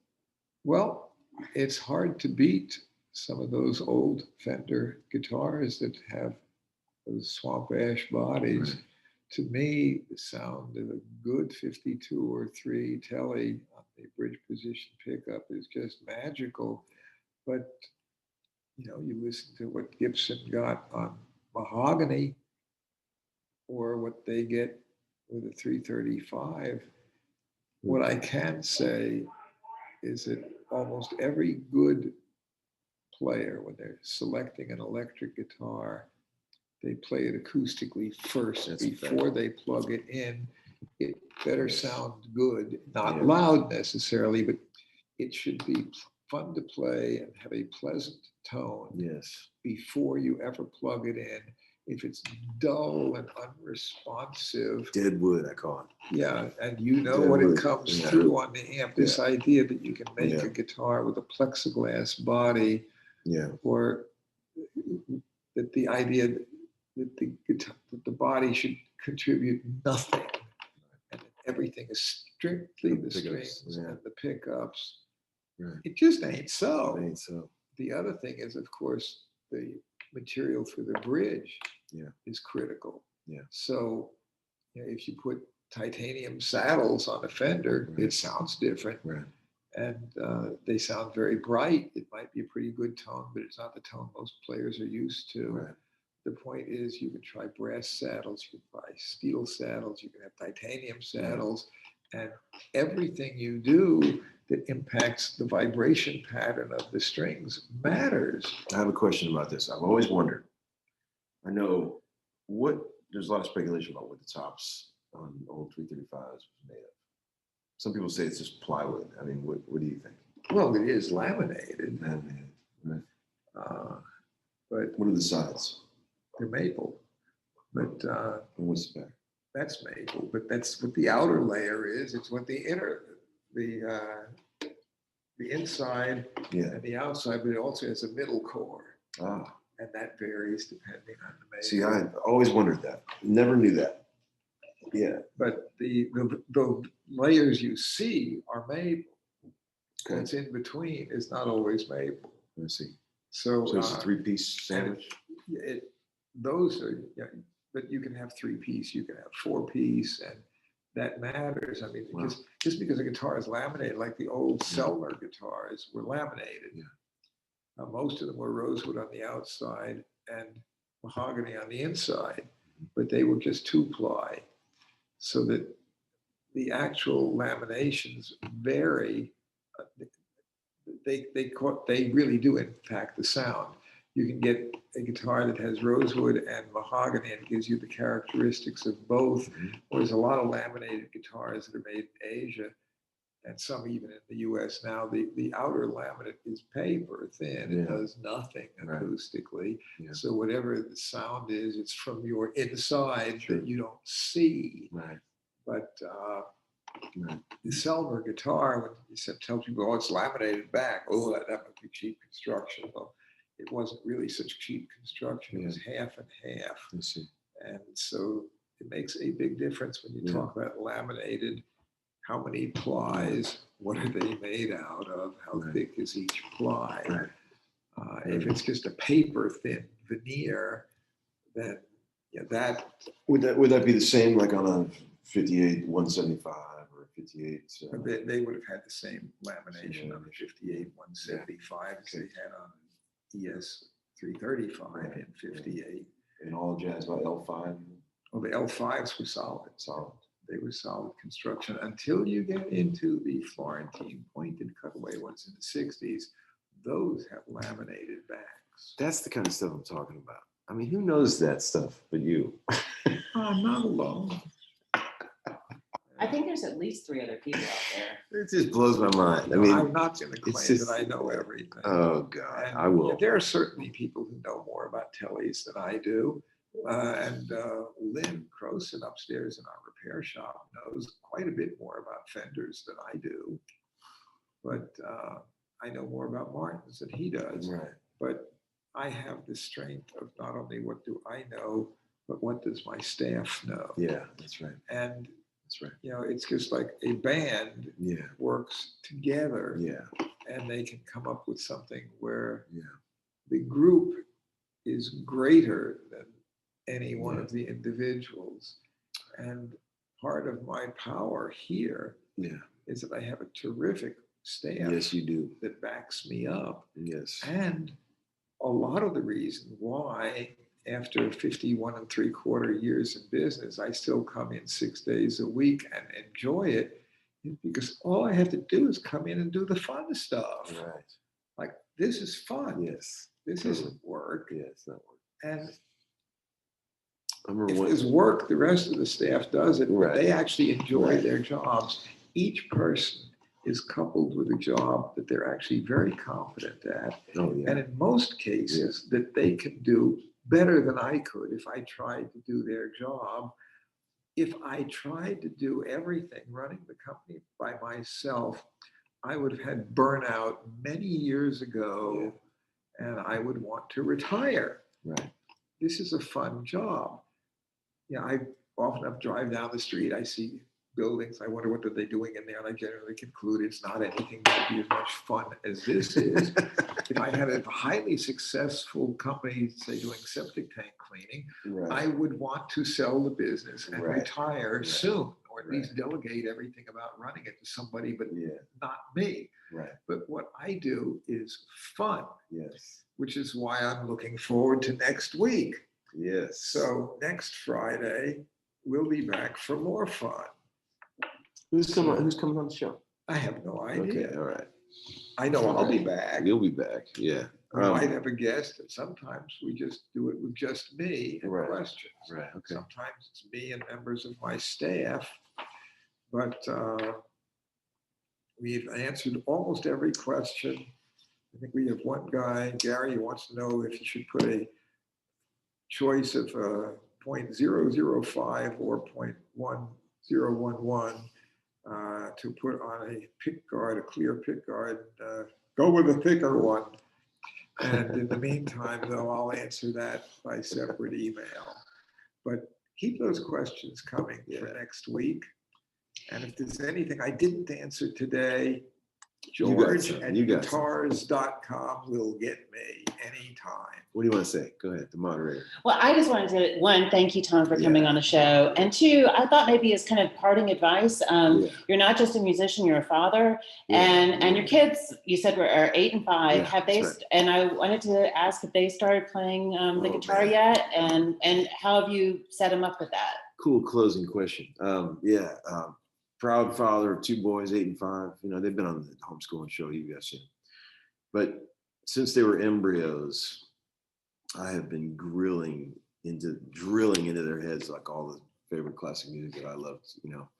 Speaker 1: Well, it's hard to beat some of those old Fender guitars that have those swamp ash bodies.
Speaker 2: Right.
Speaker 1: To me, the sound of a good 52 or 3 Tele on the bridge position pickup is just magical. But you listen to what Gibson got on mahogany or what they get with a 335. What I can say is that almost every good player, when they're selecting an electric guitar, they play it acoustically first.
Speaker 2: That's
Speaker 1: before they plug it in. It better
Speaker 2: Yes.
Speaker 1: sound good, not
Speaker 2: Yeah.
Speaker 1: loud necessarily, but it should be fun to play and have a pleasant tone
Speaker 2: Yes.
Speaker 1: before you ever plug it in. If it's dull and unresponsive,
Speaker 2: Dead wood, I call it.
Speaker 1: yeah, and when
Speaker 2: Dead
Speaker 1: it
Speaker 2: wood.
Speaker 1: comes
Speaker 2: Yeah.
Speaker 1: through on the amp, this idea that you can make
Speaker 2: Yeah.
Speaker 1: a guitar with a plexiglass body,
Speaker 2: Yeah.
Speaker 1: or that the idea that the body should contribute nothing, and everything is strictly the
Speaker 2: pickups,
Speaker 1: strings
Speaker 2: yeah.
Speaker 1: and the pickups.
Speaker 2: Right.
Speaker 1: It just ain't so.
Speaker 2: I think so.
Speaker 1: The other thing is, of course, the material for the bridge
Speaker 2: Yeah.
Speaker 1: is critical.
Speaker 2: Yeah.
Speaker 1: So, if you put titanium saddles on a Fender,
Speaker 2: Right.
Speaker 1: it sounds different.
Speaker 2: Right.
Speaker 1: And they sound very bright. It might be a pretty good tone, but it's not the tone most players are used to.
Speaker 2: Right.
Speaker 1: The point is, you can try brass saddles, you can buy steel saddles, you can have titanium saddles, and everything you do that impacts the vibration pattern of the strings matters.
Speaker 2: I have a question about this. I've always wondered. I know there's a lot of speculation about what the tops on old 335s was made of. Some people say it's just plywood. I mean, what do you think?
Speaker 1: Well, it is laminated,
Speaker 2: Laminated, right?
Speaker 1: but
Speaker 2: What are the sides?
Speaker 1: they're maple. But
Speaker 2: And what's the back?
Speaker 1: that's maple, but that's what the outer layer is. It's what the inside
Speaker 2: Yeah.
Speaker 1: and the outside, but it also has a middle core,
Speaker 2: Ah.
Speaker 1: and that varies depending on the maple.
Speaker 2: See, I always wondered that. Never knew that. Yeah.
Speaker 1: But the layers you see are maple.
Speaker 2: Okay.
Speaker 1: What's in between is not always maple.
Speaker 2: Let's see.
Speaker 1: So,
Speaker 2: So it's a three-piece sandwich.
Speaker 1: Those are, but you can have 3-piece, you can have 4-piece, and that matters. I mean,
Speaker 2: Wow.
Speaker 1: just because a guitar is laminated, like the old Selmer guitars were laminated.
Speaker 2: Yeah.
Speaker 1: Most of them were rosewood on the outside and mahogany on the inside, but they were just 2-ply, so that the actual laminations vary. They really do impact the sound. You can get a guitar that has rosewood and mahogany and gives you the characteristics of both. There's a lot of laminated guitars that are made in Asia, and some even in the US now. The outer laminate is paper thin. It does nothing acoustically.
Speaker 2: Yeah.
Speaker 1: So whatever the sound is, it's from your inside that you don't see.
Speaker 2: Right.
Speaker 1: But the Selmer guitar, when you tell people, oh, it's laminated back, oh, that must be cheap construction. Well, it wasn't really such cheap construction. It was half and half.
Speaker 2: I see.
Speaker 1: And so it makes a big difference when you talk about laminated. How many plies? What are they made out of? How thick is each ply? If it's just a paper thin veneer, then that
Speaker 2: would that be the same like on a 58 175 or 58?
Speaker 1: They would have had the same lamination on the 58 175 as they had on ES 335 in 58.
Speaker 2: And all jazz by L5.
Speaker 1: Well, the L5s were solid.
Speaker 2: Solid.
Speaker 1: They were solid construction until you get into the Florentine pointed cutaway ones in the 60s. Those have laminated backs.
Speaker 2: That's the kind of stuff I'm talking about. I mean, who knows that stuff but you?
Speaker 1: I'm not alone.
Speaker 3: I think there's at least 3 other people out there.
Speaker 2: It just blows my mind. I mean,
Speaker 1: I'm not going to claim that I know everything.
Speaker 2: Oh God,
Speaker 1: And
Speaker 2: I will.
Speaker 1: There are certainly people who know more about tellies than I do. Lynn Croson upstairs in our repair shop knows quite a bit more about Fenders than I do. But I know more about Martins than he does.
Speaker 2: Right.
Speaker 1: But I have the strength of not only what do I know, but what does my staff know?
Speaker 2: Yeah, that's right.
Speaker 1: And
Speaker 2: that's right.
Speaker 1: It's just like a band works together.
Speaker 2: Yeah.
Speaker 1: And they can come up with something where
Speaker 2: yeah.
Speaker 1: the group is greater than any one of the individuals. And part of my power here is that I have a terrific staff.
Speaker 2: Yes, you do.
Speaker 1: That backs me up.
Speaker 2: Yes.
Speaker 1: And a lot of the reason why, after 51 3/4 years in business, I still come in 6 days a week and enjoy it, is because all I have to do is come in and do the fun stuff.
Speaker 2: Right.
Speaker 1: Like, this is fun.
Speaker 2: Yes.
Speaker 1: This isn't work.
Speaker 2: Yeah, it's not work.
Speaker 1: And
Speaker 2: if
Speaker 1: there's work, the rest of the staff does it.
Speaker 2: Right.
Speaker 1: They actually enjoy their jobs. Each person is coupled with a job that they're actually very competent at.
Speaker 2: Oh, yeah.
Speaker 1: And in most cases that they can do better than I could if I tried to do their job. If I tried to do everything running the company by myself, I would have had burnout many years ago, and I would want to retire.
Speaker 2: Right.
Speaker 1: This is a fun job. I often drive down the street, I see buildings. I wonder what are they doing in there. And I generally conclude it's not anything that would be as much fun as this is. If I had a highly successful company, say doing septic tank cleaning, I would want to sell the business and retire soon, or at least delegate everything about running it to somebody, but not me. But what I do is fun, which is why I'm looking forward to next week. So next Friday, we'll be back for more fun.
Speaker 2: Who's coming on the show?
Speaker 1: I have no idea.
Speaker 2: Okay, all right.
Speaker 1: I know I'll be back.
Speaker 2: You'll be back, yeah.
Speaker 1: We might have a guest, and sometimes we just do it with just me and questions.
Speaker 2: Okay.
Speaker 1: Sometimes it's me and members of my staff, but we've answered almost every question. I think we have one guy, Gary, who wants to know if you should put a choice of 0.005 or 0.1011 to put on a pickguard, a clear pickguard. Go with a thicker one. And in the meantime, though, I'll answer that by separate email. But keep those questions coming for next week. And if there's anything I didn't answer today, George at guitars.com will get me anytime.
Speaker 2: What do you want to say? Go ahead, the moderator.
Speaker 3: Well, I just wanted to, one, thank you, Tom, for coming on the show. And two, I thought maybe as kind of parting advice, you're not just a musician, you're a father. And your kids, you said, are 8 and 5. Have they, and I wanted to ask if they started playing the guitar yet? And how have you set them up with that?
Speaker 2: Cool closing question. Proud father of 2 boys, 8 and 5. You know, they've been on the homeschooling show, you guys seen. But since they were embryos, I have been drilling into their heads like all the favorite classic music that I loved. You know,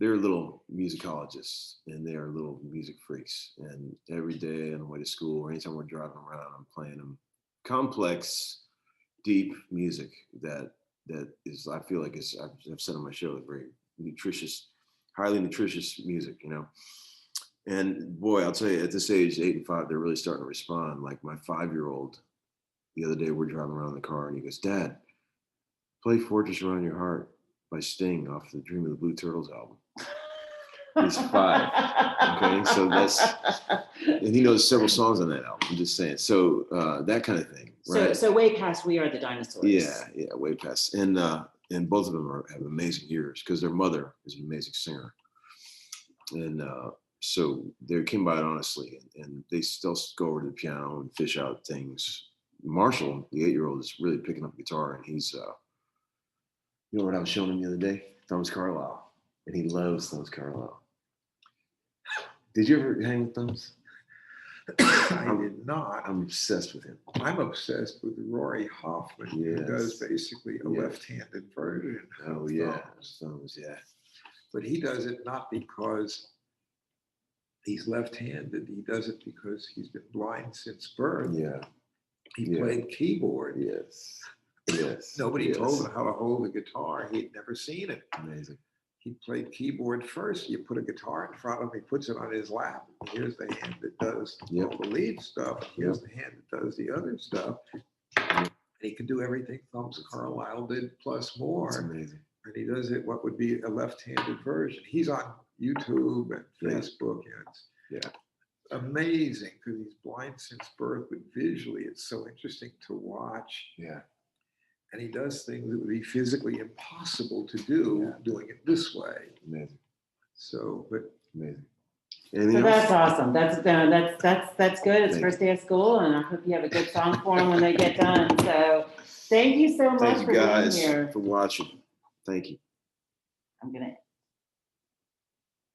Speaker 2: they're little musicologists and they are little music freaks. And every day on the way to school or anytime we're driving around, I'm playing them complex, deep music that is, I feel like is, I've said on my show, very nutritious, highly nutritious music, you know. And boy, I'll tell you, at this age, 8 and 5, they're really starting to respond. Like my 5-year-old, the other day we're driving around in the car and he goes, "Dad, play Fortress Around Your Heart by Sting off the Dream of the Blue Turtles album." He's 5. Okay, so and he knows several songs on that album. I'm just saying. So that kind of thing. Right?
Speaker 3: So way past We Are the Dinosaurs.
Speaker 2: Yeah, way past. And both of them have amazing ears because their mother is an amazing singer. And so they came by it honestly, and they still go over to the piano and fish out things. Marshall, the 8-year-old, is really picking up guitar, and he's, you know what I was showing him the other day? Thomas Carlyle, and he loves Thomas Carlyle. Did you ever hang with Thomas?
Speaker 1: I did not.
Speaker 2: I'm obsessed with him.
Speaker 1: I'm obsessed with Rory Hoffman, who does basically a left-handed version.
Speaker 2: Oh yeah, Stones, yeah.
Speaker 1: But he does it not because he's left-handed. He does it because he's been blind since birth.
Speaker 2: Yeah.
Speaker 1: He played keyboard.
Speaker 2: Yes.
Speaker 1: Nobody told him how to hold a guitar. He'd never seen it.
Speaker 2: Amazing.
Speaker 1: He played keyboard first. You put a guitar in front of him, he puts it on his lap. Here's the hand that does all the lead stuff. Here's the hand that does the other stuff. And he can do everything Thomas Carlyle did plus more.
Speaker 2: That's amazing.
Speaker 1: And he does it what would be a left-handed version. He's on YouTube and Facebook. It's amazing because he's blind since birth, but visually it's so interesting to watch.
Speaker 2: Yeah.
Speaker 1: And he does things that would be physically impossible to do doing it this way.
Speaker 2: Amazing.
Speaker 1: So, but
Speaker 2: amazing.
Speaker 3: So that's awesome. That's good. It's first day of school, and I hope you have a good song for them when they get done. So, thank you so much for being here.
Speaker 2: For watching. Thank you.
Speaker 3: I'm gonna